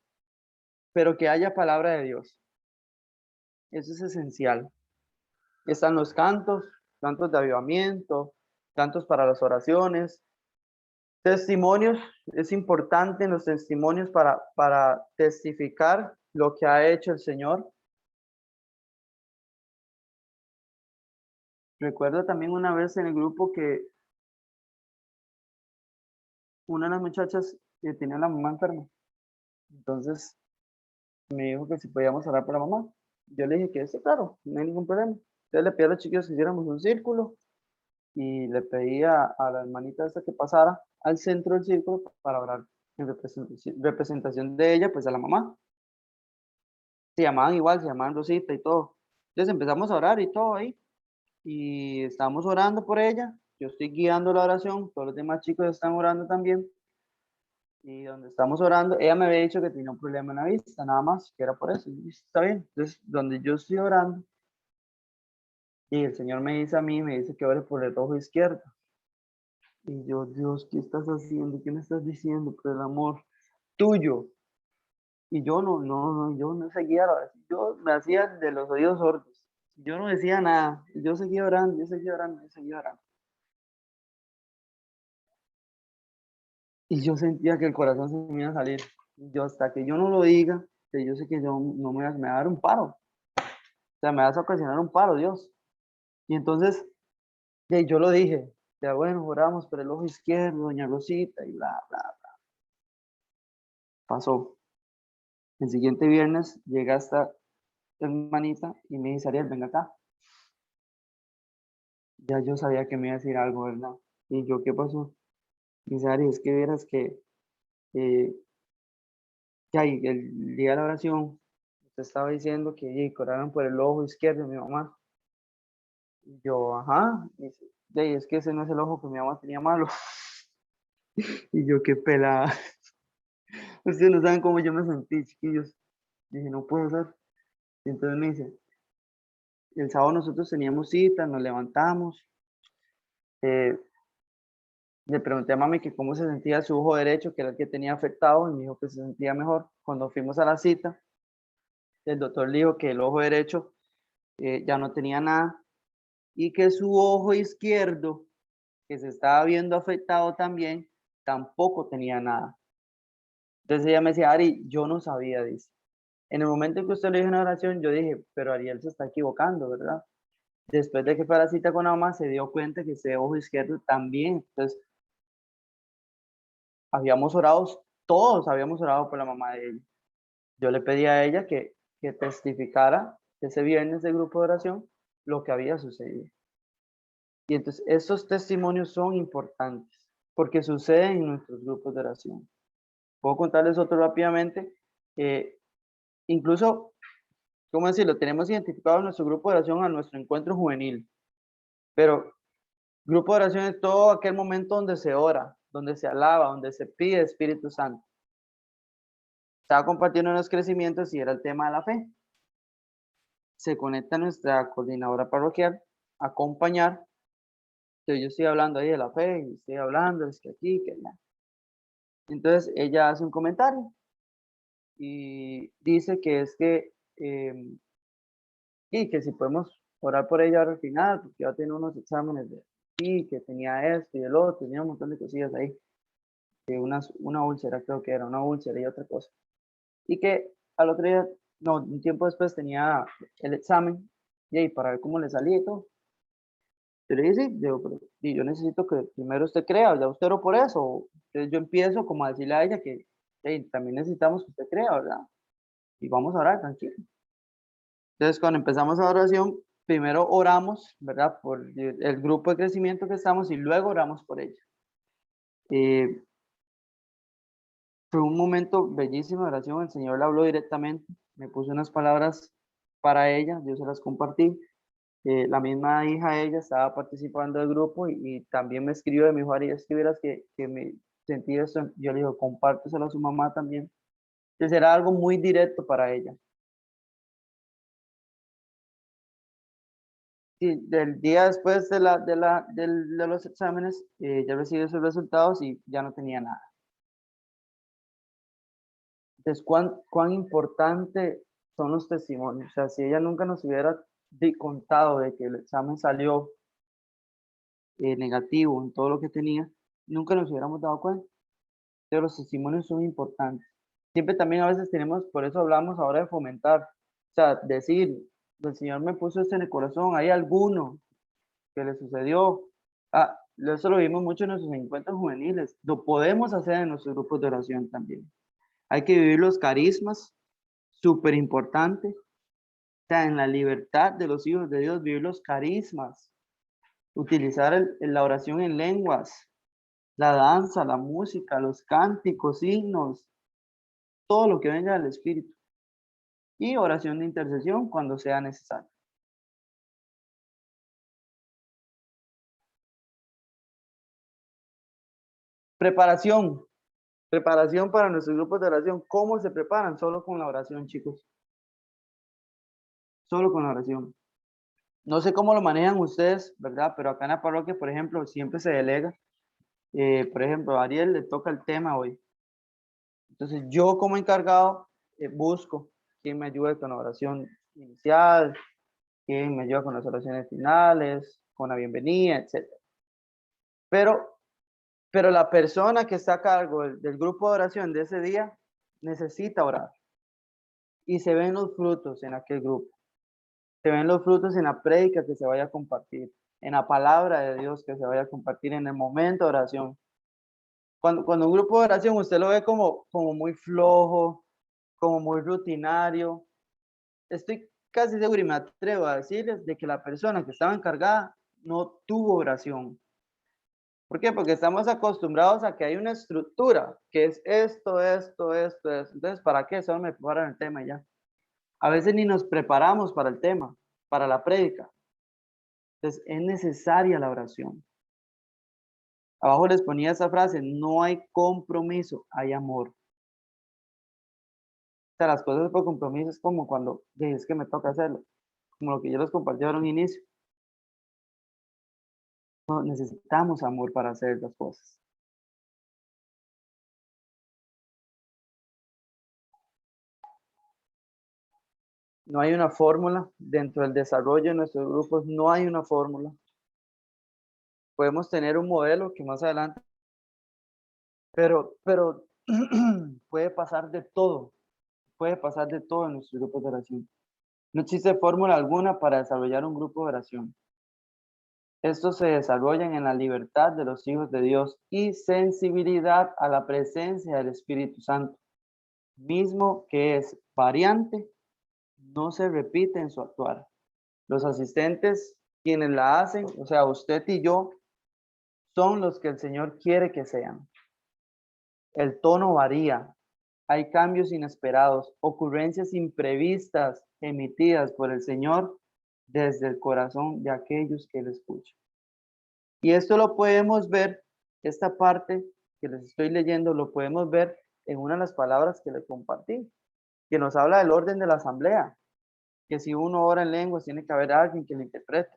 pero que haya palabra de Dios. Eso es esencial. Están los cantos, cantos de avivamiento, cantos para las oraciones. Testimonios, es importante en los testimonios para testificar lo que ha hecho el Señor. Recuerdo también una vez en el grupo que una de las muchachas tenía a la mamá enferma. Entonces me dijo que si podíamos orar por la mamá. Yo le dije que sí, claro, no hay ningún problema. Entonces le pedí a los chicos que hiciéramos un círculo y le pedí a la hermanita esta que pasara al centro del círculo para orar en representación de ella, pues a la mamá. Se llamaban igual, se llamaban Rosita y todo. Entonces empezamos a orar y todo ahí. Y estamos orando por ella. Yo estoy guiando la oración, todos los demás chicos están orando también. Y donde estamos orando, ella me había dicho que tenía un problema en la vista, nada más, que era por eso. Y está bien. Entonces, donde yo estoy orando, y el Señor me dice a mí, me dice que ore por el ojo izquierdo. Y yo, Dios, ¿qué estás haciendo? ¿Qué me estás diciendo? Por el amor tuyo. Y yo yo no seguía, yo me hacía de los oídos sordos. Yo no decía nada. Yo seguía orando, yo seguía orando, yo seguía orando. Y yo sentía que el corazón se me iba a salir. Yo hasta que yo no lo diga, que yo sé que yo no me va a dar un paro. O sea, me vas a ocasionar un paro, Dios. Y entonces, yo lo dije. Ya bueno, oramos por el ojo izquierdo, doña Rosita, y bla, bla, bla. Pasó. El siguiente viernes llega esta hermanita y me dice, Ariel, venga acá. ya yo sabía que me iba a decir algo, ¿verdad? Y yo, ¿qué pasó? Y dice, Ari, es que vieras eh, que ahí, el día de la oración, usted estaba diciendo que oraran por el ojo izquierdo de mi mamá. Y yo, ajá. Y dice, "Ey, es que ese no es el ojo que mi mamá tenía malo". Y yo, qué pelada. Ustedes no saben cómo yo me sentí, chiquillos. Dije, no puede ser. Y entonces me dice, el sábado nosotros teníamos cita, nos levantamos. eh, Le pregunté a mami que cómo se sentía su ojo derecho, que era el que tenía afectado, y me dijo que se sentía mejor. Cuando fuimos a la cita, el doctor dijo que el ojo derecho ya no tenía nada y que su ojo izquierdo, que se estaba viendo afectado también, tampoco tenía nada. Entonces ella me decía, Ari, yo no sabía, dice. En el momento en que usted le dijo una oración, yo dije, pero Ariel se está equivocando, ¿verdad? Después de que fue a la cita con la mamá, se dio cuenta que ese ojo izquierdo también. Entonces, habíamos orado, todos habíamos orado por la mamá de ella. Yo le pedí a ella que testificara ese viernes de grupo de oración lo que había sucedido. Y entonces, esos testimonios son importantes porque suceden en nuestros grupos de oración. Puedo contarles otro rápidamente. Incluso, ¿cómo decirlo? Tenemos identificado en nuestro grupo de oración a nuestro encuentro juvenil. Pero grupo de oración es todo aquel momento donde se ora, donde se alaba, donde se pide Espíritu Santo. Estaba compartiendo unos crecimientos y era el tema de la fe. Se conecta nuestra coordinadora parroquial a acompañar. Entonces yo estoy hablando ahí de la fe, y estoy hablando, es que aquí, que allá. Entonces ella hace un comentario y dice que es que, y que si podemos orar por ella ahora al final, porque ya tiene unos exámenes de sí, que tenía esto y el otro, tenía un montón de cosillas ahí, que una úlcera, creo que era una úlcera y otra cosa. Y que al otro día, no, un tiempo después tenía el examen, y ahí para ver cómo le salía y todo. Yo le dije, sí, digo, pero y yo necesito que primero usted crea, ya usted oró por eso. Entonces yo empiezo como a decirle a ella que hey, también necesitamos que usted crea, ¿verdad? Y vamos a orar, tranquilo. Entonces cuando empezamos la oración, primero oramos, ¿verdad? Por el grupo de crecimiento que estamos y luego oramos por ella. Fue un momento bellísimo de oración, el Señor le habló directamente, me puso unas palabras para ella, yo se las compartí. La misma hija de ella estaba participando del grupo y también me escribió de mi hijo, Ari, es que vieras que me sentí eso. Yo le digo, compárteselo a su mamá también. Entonces era algo muy directo para ella. Y del día después de los exámenes, ya recibí esos resultados y ya no tenía nada. Entonces, ¿cuán importante son los testimonios? O sea, si ella nunca nos hubiera contado de que el examen salió negativo en todo lo que tenía, nunca nos hubiéramos dado cuenta. Pero los testimonios son importantes. Siempre también a veces tenemos, por eso hablamos ahora de fomentar, o sea, decir, el Señor me puso esto en el corazón, hay alguno que le sucedió. Eso lo vimos mucho en nuestros encuentros juveniles, lo podemos hacer en nuestros grupos de oración también. Hay que vivir los carismas, súper importante, o sea, en la libertad de los hijos de Dios, vivir los carismas, utilizar la oración en lenguas, la danza, la música, los cánticos, himnos, todo lo que venga del Espíritu. Y oración de intercesión cuando sea necesario. Preparación. Preparación para nuestros grupos de oración. ¿Cómo se preparan? Solo con la oración, chicos. Solo con la oración. No sé cómo lo manejan ustedes, ¿verdad? Pero acá en la parroquia, por ejemplo, siempre se delega. Por ejemplo, a Ariel le toca el tema hoy. Entonces, yo como encargado busco quien me ayude con la oración inicial, quien me ayuda con las oraciones finales, con la bienvenida, etc. Pero la persona que está a cargo del grupo de oración de ese día necesita orar. Y se ven los frutos en aquel grupo. Se ven los frutos en la prédica que se vaya a compartir, en la palabra de Dios que se vaya a compartir en el momento de oración. Cuando un grupo de oración usted lo ve como muy flojo, como muy rutinario, estoy casi seguro y me atrevo a decirles de que la persona que estaba encargada no tuvo oración. ¿Por qué? Porque estamos acostumbrados a que hay una estructura, que es esto, esto, esto, esto. Entonces, ¿para qué? Solo me preparan el tema y ya. A veces ni nos preparamos para el tema, para la prédica. Entonces, es necesaria la oración. Abajo les ponía esa frase, no hay compromiso, hay amor. O sea, las cosas por compromiso es como cuando, es que me toca hacerlo, como lo que yo les compartí ahora en un inicio. No, necesitamos amor para hacer las cosas. No hay una fórmula dentro del desarrollo de nuestros grupos, no hay una fórmula. Podemos tener un modelo que más adelante, pero puede pasar de todo en nuestros grupos de oración. No existe fórmula alguna para desarrollar un grupo de oración. Estos se desarrollan en la libertad de los hijos de Dios y sensibilidad a la presencia del Espíritu Santo, mismo que es variante, no se repite en su actuar. Los asistentes, quienes la hacen, o sea, usted y yo, son los que el Señor quiere que sean. El tono varía, hay cambios inesperados, ocurrencias imprevistas emitidas por el Señor desde el corazón de aquellos que le escuchan. Y esto lo podemos ver, esta parte que les estoy leyendo, lo podemos ver en una de las palabras que le compartí, que nos habla del orden de la asamblea, que si uno ora en lenguas tiene que haber alguien que lo interprete,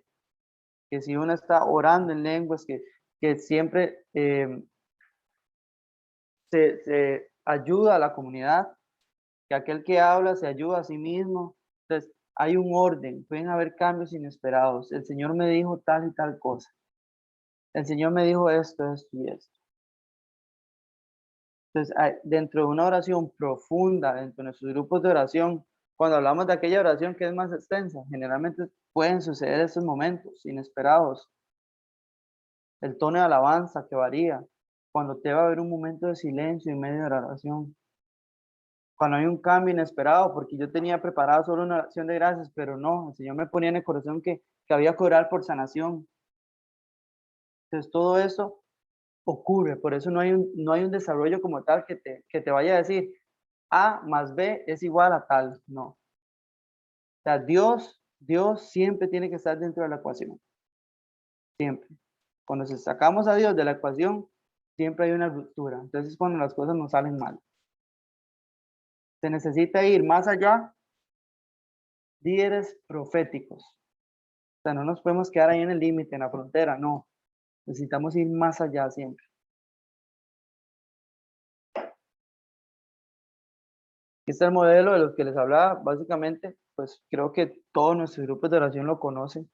que si uno está orando en lenguas, que siempre se ayuda a la comunidad, que aquel que habla se ayuda a sí mismo. Entonces, hay un orden, pueden haber cambios inesperados. El Señor me dijo tal y tal cosa. El Señor me dijo esto, esto y esto. Entonces, dentro de una oración profunda, dentro de nuestros grupos de oración, cuando hablamos de aquella oración que es más extensa, generalmente pueden suceder esos momentos inesperados. El tono de alabanza que varía, cuando te va a haber un momento de silencio en medio de la oración, cuando hay un cambio inesperado, porque yo tenía preparado solo una oración de gracias, pero no, el Señor me ponía en el corazón que había que orar por sanación. Entonces, todo eso ocurre, por eso no hay un desarrollo como tal que te vaya a decir A más B es igual a tal, no. O sea, Dios siempre tiene que estar dentro de la ecuación, siempre. Cuando sacamos a Dios de la ecuación, siempre hay una ruptura, entonces cuando las cosas nos salen mal. Se necesita ir más allá, líderes proféticos. O sea, no nos podemos quedar ahí en el límite, en la frontera, no. Necesitamos ir más allá siempre. Este es el modelo de los que les hablaba, básicamente, pues creo que todos nuestros grupos de oración lo conocen.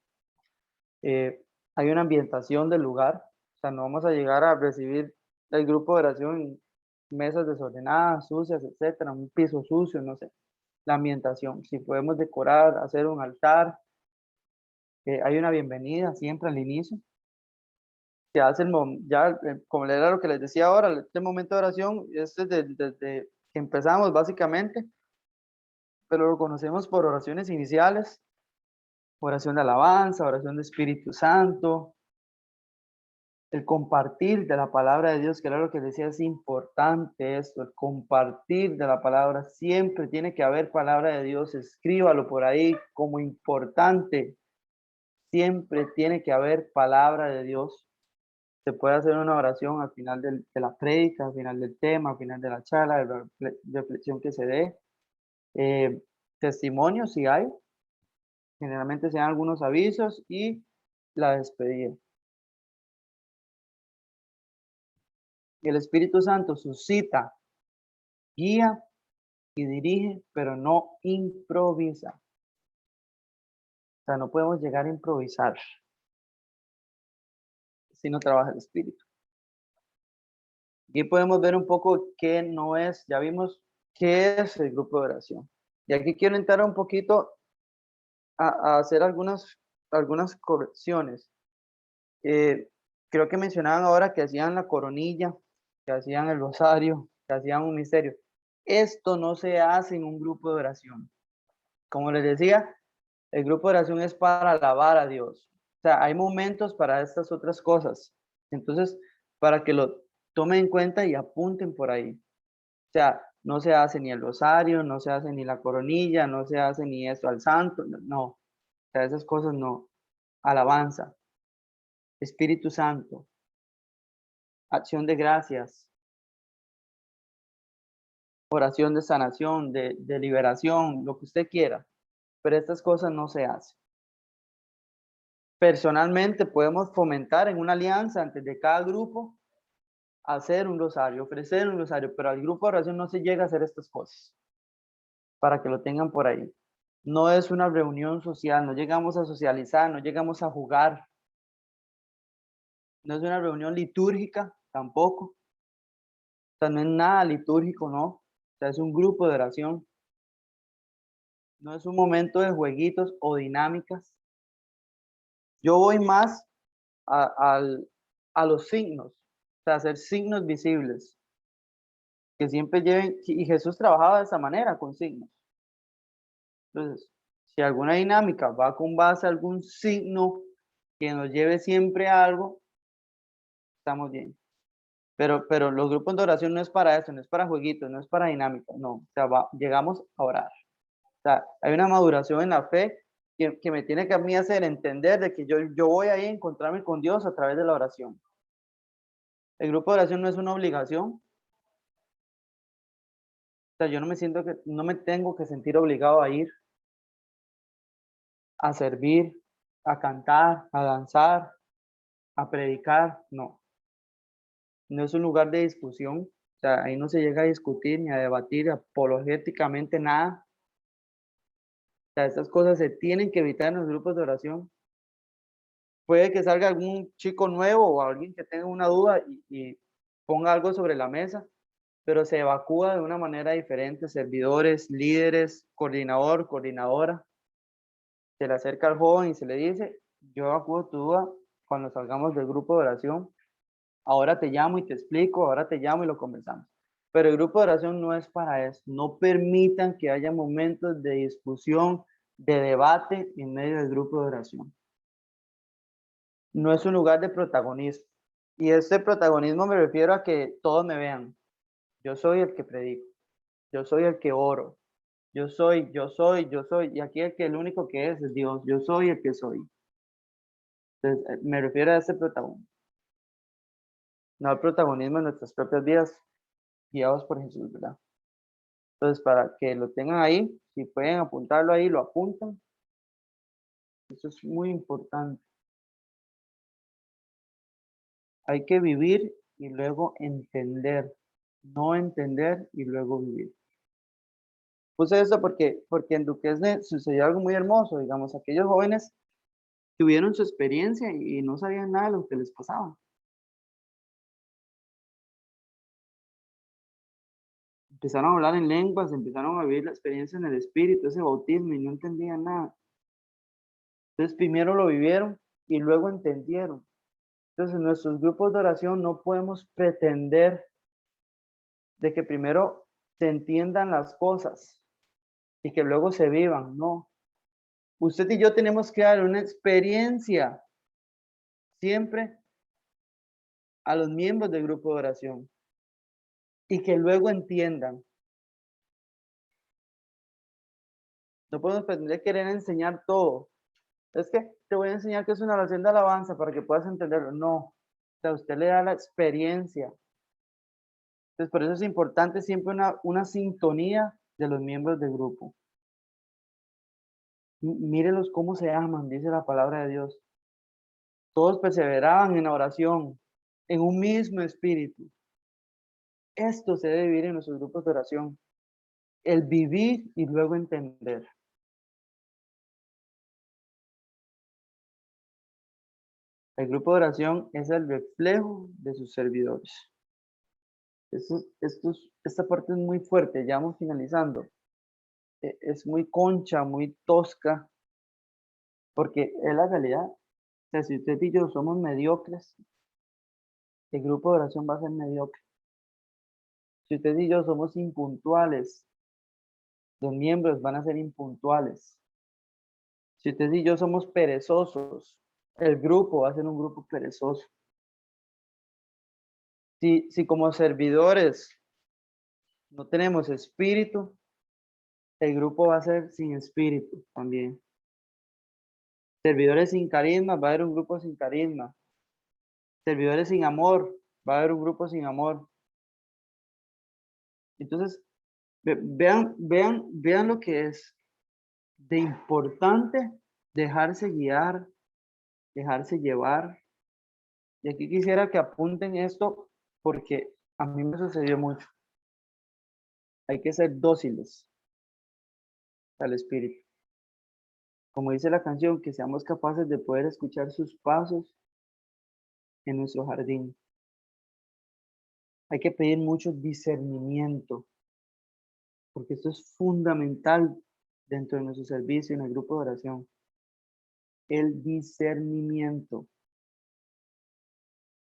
Hay una ambientación del lugar, o sea, no vamos a llegar a recibir el grupo de oración en mesas desordenadas, sucias, etcétera, un piso sucio, no sé. La ambientación, si podemos decorar, hacer un altar, hay una bienvenida siempre al inicio. Se hace como era lo que les decía ahora, este momento de oración es desde que empezamos básicamente, pero lo conocemos por oraciones iniciales, oración de alabanza, oración de Espíritu Santo, el compartir de la palabra de Dios, que era lo que decía, es importante esto, el compartir de la palabra, siempre tiene que haber palabra de Dios, escríbalo por ahí como importante, siempre tiene que haber palabra de Dios. Se puede hacer una oración al final de la prédica, al final del tema, al final de la charla, de la reflexión que se dé. Testimonios si hay, generalmente se dan algunos avisos y la despedida. El Espíritu Santo suscita, guía y dirige, pero no improvisa. O sea, no podemos llegar a improvisar si no trabaja el Espíritu. Aquí podemos ver un poco qué no es, ya vimos qué es el grupo de oración. Y aquí quiero entrar un poquito a hacer algunas correcciones. Creo que mencionaban ahora que hacían la coronilla, que hacían el rosario, que hacían un misterio. Esto no se hace en un grupo de oración. Como les decía, el grupo de oración es para alabar a Dios. O sea, hay momentos para estas otras cosas. Entonces, para que lo tomen en cuenta y apunten por ahí. O sea, no se hace ni el rosario, no se hace ni la coronilla, no se hace ni esto al santo, no. O sea, esas cosas no. Alabanza, Espíritu Santo, acción de gracias, oración de sanación, de liberación, lo que usted quiera. Pero estas cosas no se hacen. Personalmente podemos fomentar en una alianza antes de cada grupo hacer un rosario, ofrecer un rosario, pero al grupo de oración no se llega a hacer estas cosas, para que lo tengan por ahí. No es una reunión social, no llegamos a socializar, no llegamos a jugar. No es una reunión litúrgica tampoco. O sea, no es nada litúrgico, no. O sea, es un grupo de oración. No es un momento de jueguitos o dinámicas. Yo voy más a los signos, o sea, hacer signos visibles, que siempre lleven, y Jesús trabajaba de esa manera, con signos. Entonces, si alguna dinámica va con base a algún signo que nos lleve siempre a algo, estamos bien. Pero los grupos de oración no es para eso, no es para jueguitos, no es para dinámica, no. O sea, llegamos a orar. O sea, hay una maduración en la fe que me tiene que a mí hacer entender de que yo voy ahí a encontrarme con Dios a través de la oración. El grupo de oración no es una obligación. O sea, yo no me tengo que sentir obligado a ir a servir, a cantar, a danzar, a predicar, no. No es un lugar de discusión. O sea, ahí no se llega a discutir ni a debatir apologéticamente nada. O sea, estas cosas se tienen que evitar en los grupos de oración. Puede que salga algún chico nuevo o alguien que tenga una duda y ponga algo sobre la mesa, pero se evacúa de una manera diferente. Servidores, líderes, coordinador, coordinadora. Se le acerca al joven y se le dice, yo evacúo tu duda cuando salgamos del grupo de oración. Ahora te llamo y te explico, ahora te llamo y lo conversamos. Pero el grupo de oración no es para eso. No permitan que haya momentos de discusión, de debate en medio del grupo de oración. No es un lugar de protagonismo. Y este protagonismo me refiero a que todos me vean. Yo soy el que predico. Yo soy el que oro. Yo soy. Y aquí el único que es Dios. Yo soy el que soy. Entonces, me refiero a ese protagonismo. No al protagonismo en nuestras propias vidas, guiados por Jesús, ¿verdad? Entonces, para que lo tengan ahí, si pueden apuntarlo ahí, lo apuntan. Eso es muy importante. Hay que vivir y luego entender. No entender y luego vivir. Puse esto porque en Duquesne sucedió algo muy hermoso. Digamos, aquellos jóvenes tuvieron su experiencia y no sabían nada de lo que les pasaba. Empezaron a hablar en lenguas, empezaron a vivir la experiencia en el Espíritu, ese bautismo, y no entendían nada. Entonces, primero lo vivieron y luego entendieron. Entonces, en nuestros grupos de oración no podemos pretender de que primero se entiendan las cosas y que luego se vivan. No. Usted y yo tenemos que dar una experiencia siempre a los miembros del grupo de oración y que luego entiendan. No podemos pretender querer enseñar todo. Es que te voy a enseñar que es una oración de alabanza para que puedas entenderlo. No. O sea, usted le da la experiencia. Entonces, por eso es importante siempre una sintonía de los miembros del grupo. Mírelos cómo se aman, dice la palabra de Dios. Todos perseveraban en la oración, en un mismo espíritu. Esto se debe vivir en nuestros grupos de oración. El vivir y luego entender. El grupo de oración es el reflejo de sus servidores. Esta parte es muy fuerte, ya vamos finalizando. Es muy concha, muy tosca, porque es la realidad. O sea, si usted y yo somos mediocres, el grupo de oración va a ser mediocre. Si usted y yo somos impuntuales, los miembros van a ser impuntuales. Si usted y yo somos perezosos, el grupo va a ser un grupo perezoso. Si como servidores no tenemos espíritu, el grupo va a ser sin espíritu también. Servidores sin carisma, va a haber un grupo sin carisma. Servidores sin amor, va a haber un grupo sin amor. Entonces, vean lo que es de importante dejarse guiar, dejarse llevar. Y aquí quisiera que apunten esto porque a mí me sucedió mucho. Hay que ser dóciles al espíritu. Como dice la canción, que seamos capaces de poder escuchar sus pasos en nuestro jardín. Hay que pedir mucho discernimiento, porque esto es fundamental dentro de nuestro servicio en el grupo de oración. El discernimiento.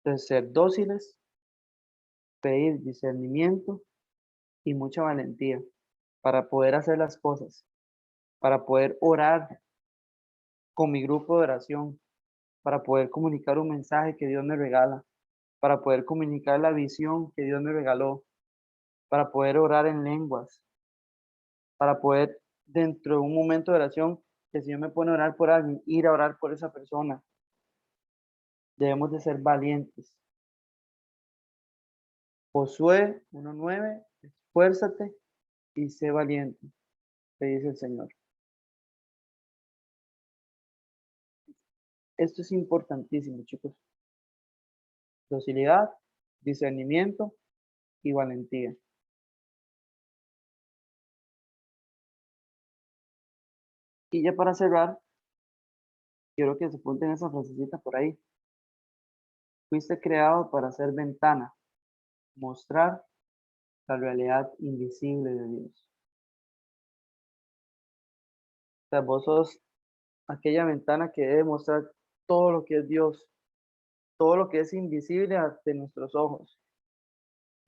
Entonces, ser dóciles, pedir discernimiento y mucha valentía para poder hacer las cosas, para poder orar con mi grupo de oración, para poder comunicar un mensaje que Dios me regala, para poder comunicar la visión que Dios me regaló, para poder orar en lenguas, para poder dentro de un momento de oración, que si yo me pone a orar por alguien, ir a orar por esa persona. Debemos de ser valientes. Josué 1:9, esfuérzate y sé valiente, te dice el Señor. Esto es importantísimo, chicos. Docilidad, discernimiento y valentía. Y ya para cerrar, quiero que se apunten esa frasecita por ahí. Fuiste creado para ser ventana, mostrar la realidad invisible de Dios. O sea, vos sos aquella ventana que debe mostrar todo lo que es Dios, todo lo que es invisible ante nuestros ojos.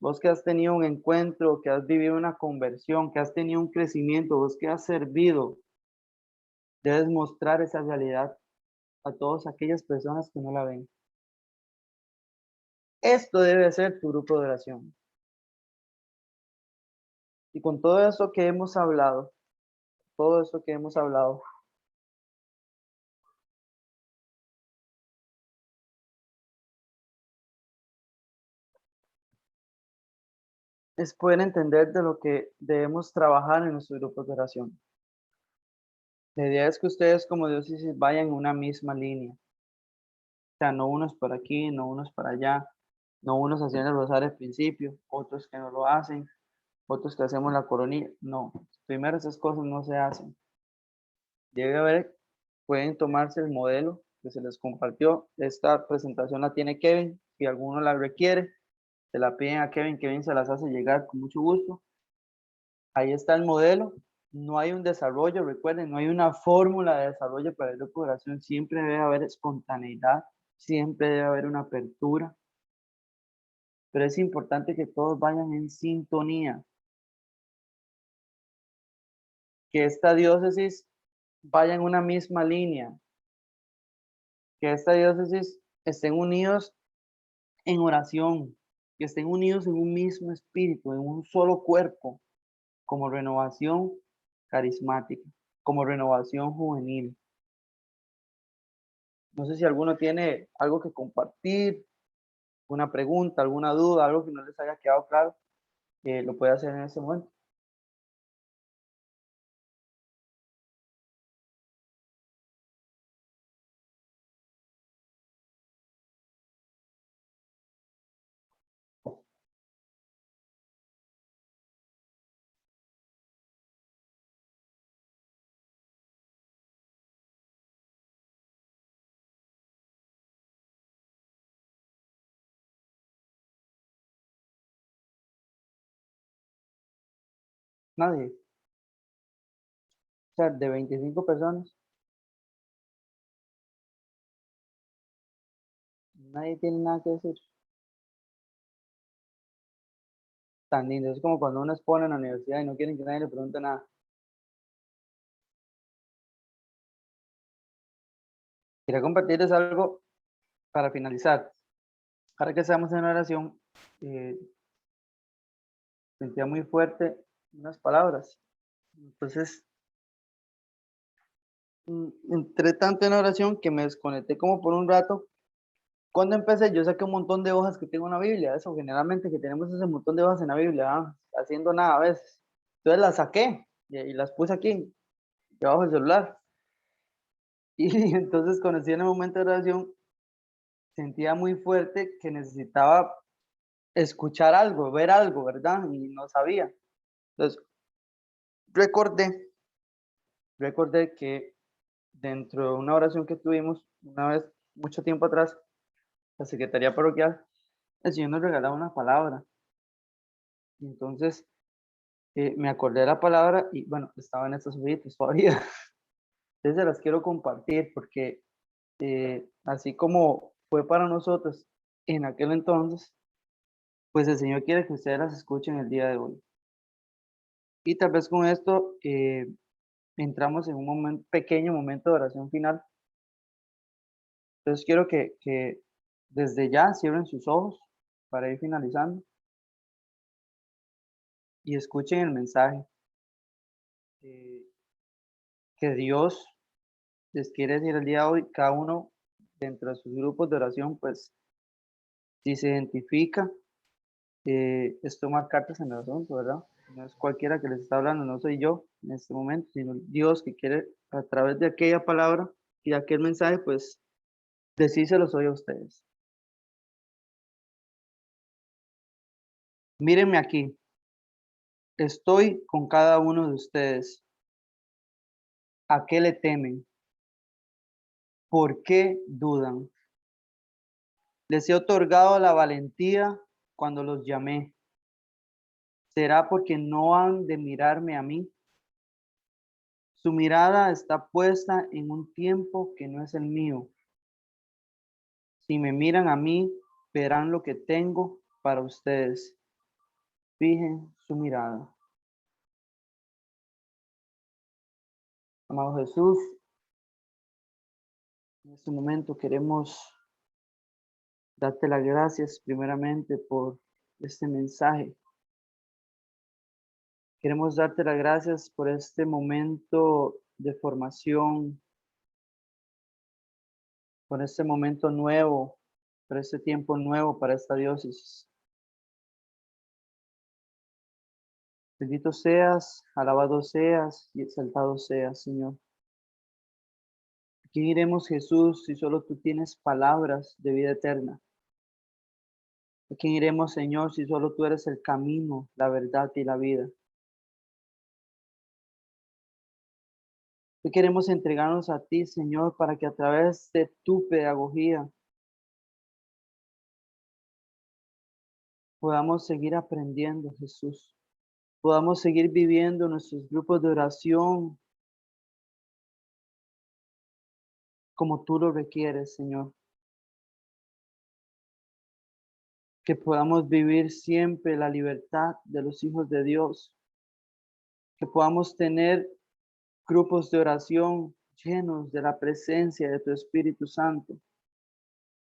Vos que has tenido un encuentro, que has vivido una conversión, que has tenido un crecimiento, vos que has servido, debes mostrar esa realidad a todas aquellas personas que no la ven. Esto debe ser tu grupo de oración. Y con todo eso que hemos hablado, es poder entender de lo que debemos trabajar en nuestros grupos de oración. La idea es que ustedes como diócesis vayan en una misma línea. O sea, no unos por aquí, no unos para allá, no unos haciendo el rosario al principio, otros que no lo hacen, otros que hacemos la coronilla. No, primero esas cosas no se hacen. Debe haber, pueden tomarse el modelo que se les compartió. Esta presentación la tiene Kevin, si alguno la requiere, se la piden a Kevin, Kevin se las hace llegar con mucho gusto. Ahí está el modelo. No hay un desarrollo, recuerden, no hay una fórmula de desarrollo para el grupo de oración. Siempre debe haber espontaneidad, siempre debe haber una apertura. Pero es importante que todos vayan en sintonía. Que esta diócesis vaya en una misma línea. Que esta diócesis estén unidos en oración. Que estén unidos en un mismo espíritu, en un solo cuerpo, como renovación carismática, como renovación juvenil. No sé si alguno tiene algo que compartir, una pregunta, alguna duda, algo que no les haya quedado claro, lo puede hacer en ese momento. Nadie. O sea, de 25 personas, nadie tiene nada que decir. Tan lindo. Es como cuando uno expone en la universidad y no quieren que nadie le pregunte nada. Quería compartirles algo para finalizar. Para que seamos en oración, sentía muy fuerte unas palabras. Entonces, entré tanto en oración que me desconecté como por un rato. Cuando empecé, yo saqué un montón de hojas que tengo en la Biblia. Eso, generalmente que tenemos ese montón de hojas en la Biblia, haciendo nada a veces. Entonces las saqué y las puse aquí, debajo del celular. Y entonces, conocí en el momento de oración, sentía muy fuerte que necesitaba escuchar algo, ver algo, ¿verdad? Y no sabía. Entonces, recordé que dentro de una oración que tuvimos una vez, mucho tiempo atrás, la Secretaría Parroquial, el Señor nos regalaba una palabra. Y entonces, me acordé de la palabra y bueno, estaba en estos hojitas todavía. Entonces se las quiero compartir porque así como fue para nosotros en aquel entonces, pues el Señor quiere que ustedes las escuchen el día de hoy. Y tal vez con esto entramos en un pequeño momento de oración final. Entonces quiero que desde ya cierren sus ojos para ir finalizando y escuchen el mensaje que Dios les quiere decir el día de hoy. Cada uno dentro de sus grupos de oración, pues si se identifica, es tomar cartas en el asunto, ¿verdad? No es cualquiera que les está hablando, no soy yo en este momento, sino Dios que quiere a través de aquella palabra y de aquel mensaje, pues decírselos hoy a ustedes. Mírenme aquí, estoy con cada uno de ustedes. ¿A qué le temen? ¿Por qué dudan? Les he otorgado la valentía cuando los llamé. ¿Será porque no han de mirarme a mí? Su mirada está puesta en un tiempo que no es el mío. Si me miran a mí, verán lo que tengo para ustedes. Fijen su mirada. Amado Jesús, en este momento queremos darte las gracias primeramente por este mensaje. Queremos darte las gracias por este momento de formación, por este momento nuevo, por este tiempo nuevo para esta diócesis. Bendito seas, alabado seas y exaltado seas, Señor. ¿A quién iremos, Jesús, si solo tú tienes palabras de vida eterna? ¿A quién iremos, Señor, si solo tú eres el camino, la verdad y la vida? Hoy queremos entregarnos a ti, Señor, para que a través de tu pedagogía podamos seguir aprendiendo, Jesús. Podamos seguir viviendo nuestros grupos de oración como tú lo requieres, Señor. Que podamos vivir siempre la libertad de los hijos de Dios. Que podamos tener grupos de oración llenos de la presencia de tu Espíritu Santo.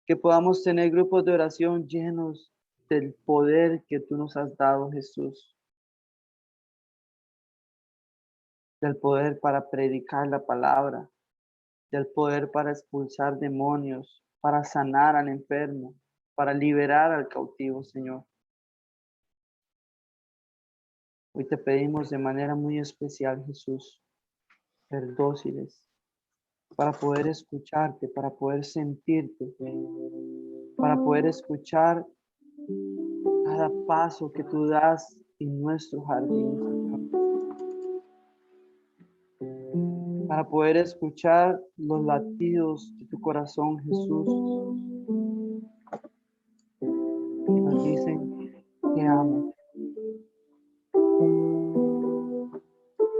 Que podamos tener grupos de oración llenos del poder que tú nos has dado, Jesús. Del poder para predicar la palabra, del poder para expulsar demonios, para sanar al enfermo, para liberar al cautivo, Señor. Hoy te pedimos de manera muy especial, Jesús, ser dóciles, para poder escucharte, para poder sentirte, para poder escuchar cada paso que tú das en nuestro jardín, Señor. Para poder escuchar los latidos de tu corazón, Jesús, que nos dicen, te amo.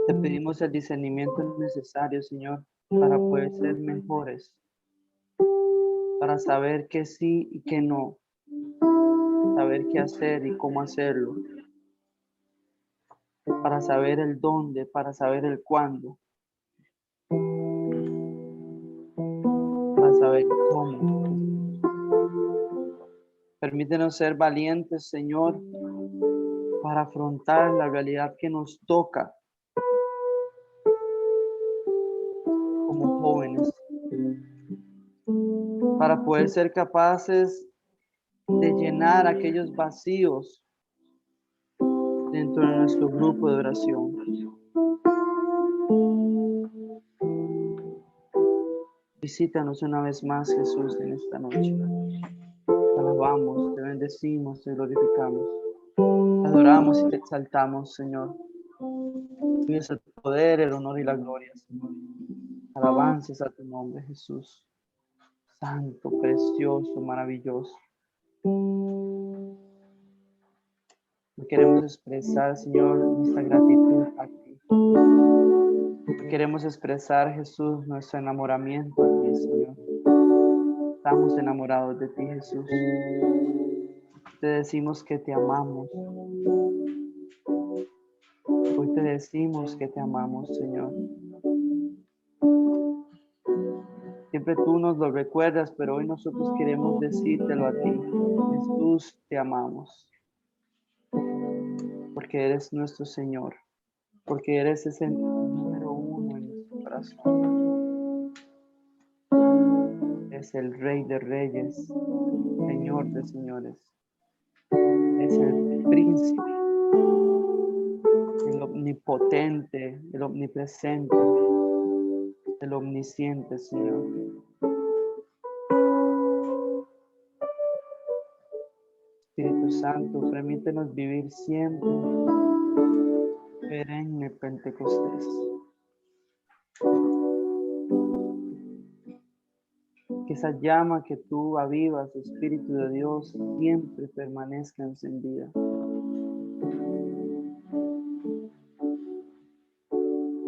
Te pedimos el discernimiento necesario, Señor, para poder ser mejores, para saber qué sí y qué no, saber qué hacer y cómo hacerlo, para saber el dónde, para saber el cuándo, para saber cómo. Permítenos ser valientes, Señor, para afrontar la realidad que nos toca como jóvenes, para poder ser capaces de llenar aquellos vacíos dentro de nuestro grupo de oración. Visítanos una vez más, Jesús, en esta noche. Te alabamos, te bendecimos, te glorificamos. Te adoramos y te exaltamos, Señor. Tuyo es el poder, el honor y la gloria, Señor. Alabanzas a tu nombre, Jesús. Santo, precioso, maravilloso. Queremos expresar, Señor, nuestra gratitud a ti. Queremos expresar, Jesús, nuestro enamoramiento a ti, Señor. Estamos enamorados de ti, Jesús. Te decimos que te amamos. Hoy te decimos que te amamos, Señor. Siempre tú nos lo recuerdas, pero hoy nosotros queremos decírtelo a ti. Jesús, te amamos. Porque eres nuestro Señor. Porque eres ese número uno en nuestro corazón. Es el Rey de Reyes, Señor de Señores. Es el Príncipe, el omnipotente, el omnipresente, el omnisciente, Señor. Espíritu Santo, permítenos vivir siempre perenne Pentecostés. Que esa llama que tú avivas, Espíritu de Dios, siempre permanezca encendida.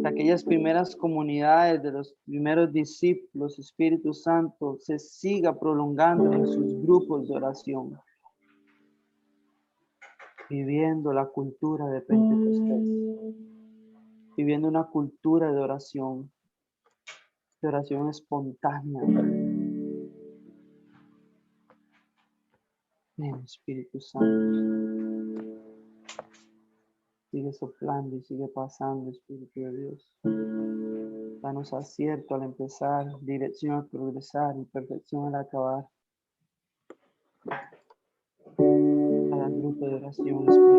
Que aquellas primeras comunidades de los primeros discípulos, Espíritu Santo, se siga prolongando en sus grupos de oración, viviendo la cultura de Pentecostés, viviendo una cultura de oración espontánea. Ven, Espíritu Santo. Sigue soplando y sigue pasando, Espíritu de Dios. Danos acierto al empezar, dirección al progresar y perfección al acabar. Cada grupo de oración, Espíritu.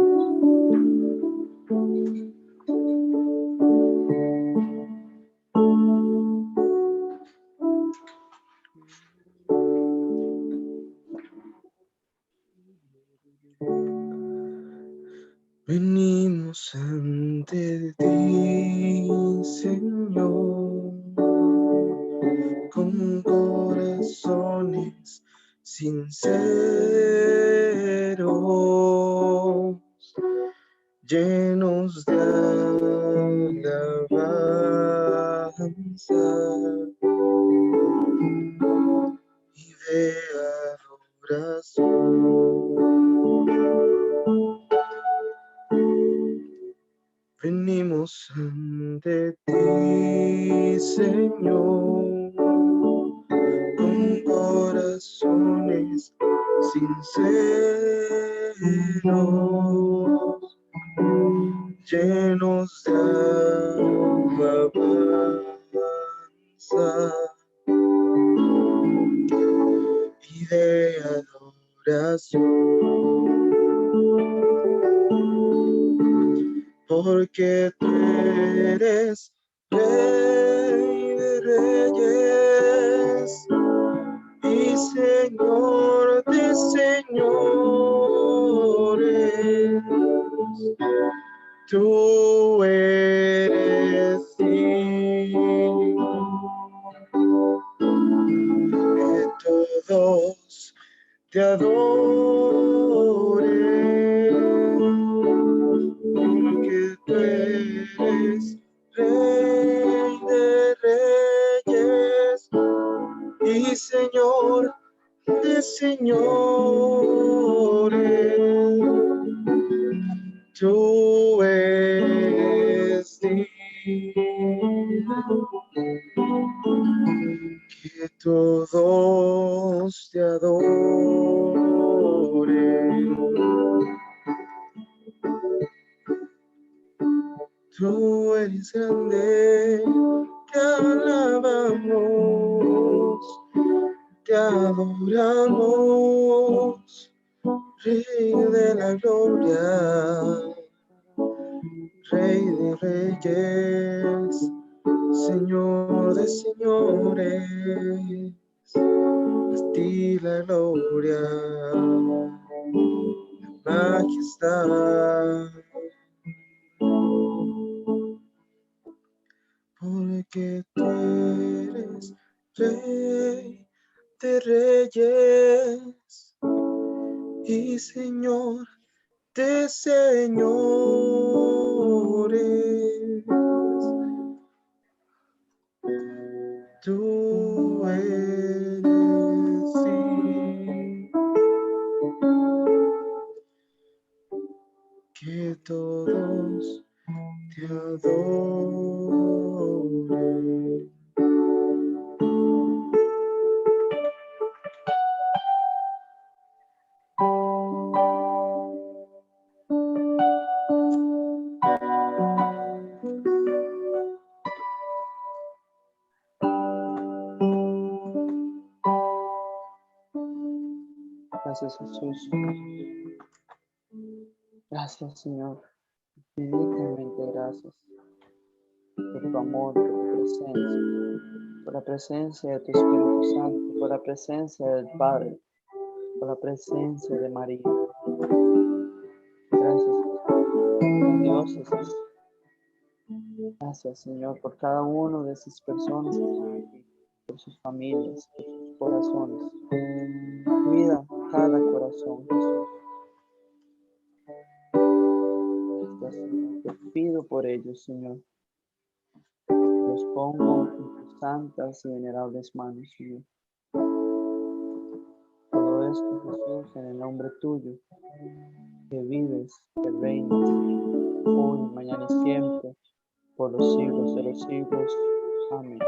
Venimos ante ti, Señor, con corazones sinceros, llenos de alabanza y de adoración. Venimos ante ti, Señor, con corazones sinceros, llenos de alabanza y de adoración. Porque tú eres Rey de Reyes y Señor de Señores. Tú eres digno que todos te adoren, porque tú eres Rey de Reyes y Señor de Señores. Tú eres digno que todos Tú eres grande, te alabamos, te adoramos, Rey de la gloria, Rey de reyes, Señor de señores, a ti la gloria, la majestad. Porque tú eres Rey de reyes y Señor de señores. Tú eres, sí, que todos te adoren. Gracias, Jesús. Gracias, Señor. Infinitamente gracias por tu amor, por tu presencia, por la presencia de tu Espíritu Santo, por la presencia del Padre, por la presencia de María. Gracias, Dios Jesús. Gracias, Señor, por cada uno de esas personas que están aquí, por sus familias, por sus corazones. Cuida cada corazón, Jesús. Gracias, Señor. Te pido por ellos, Señor. Los pongo en tus santas y venerables manos, Señor. Todo esto, Jesús, en el nombre tuyo, que vives, que reinas, hoy, mañana y siempre, por los siglos de los siglos. Amén.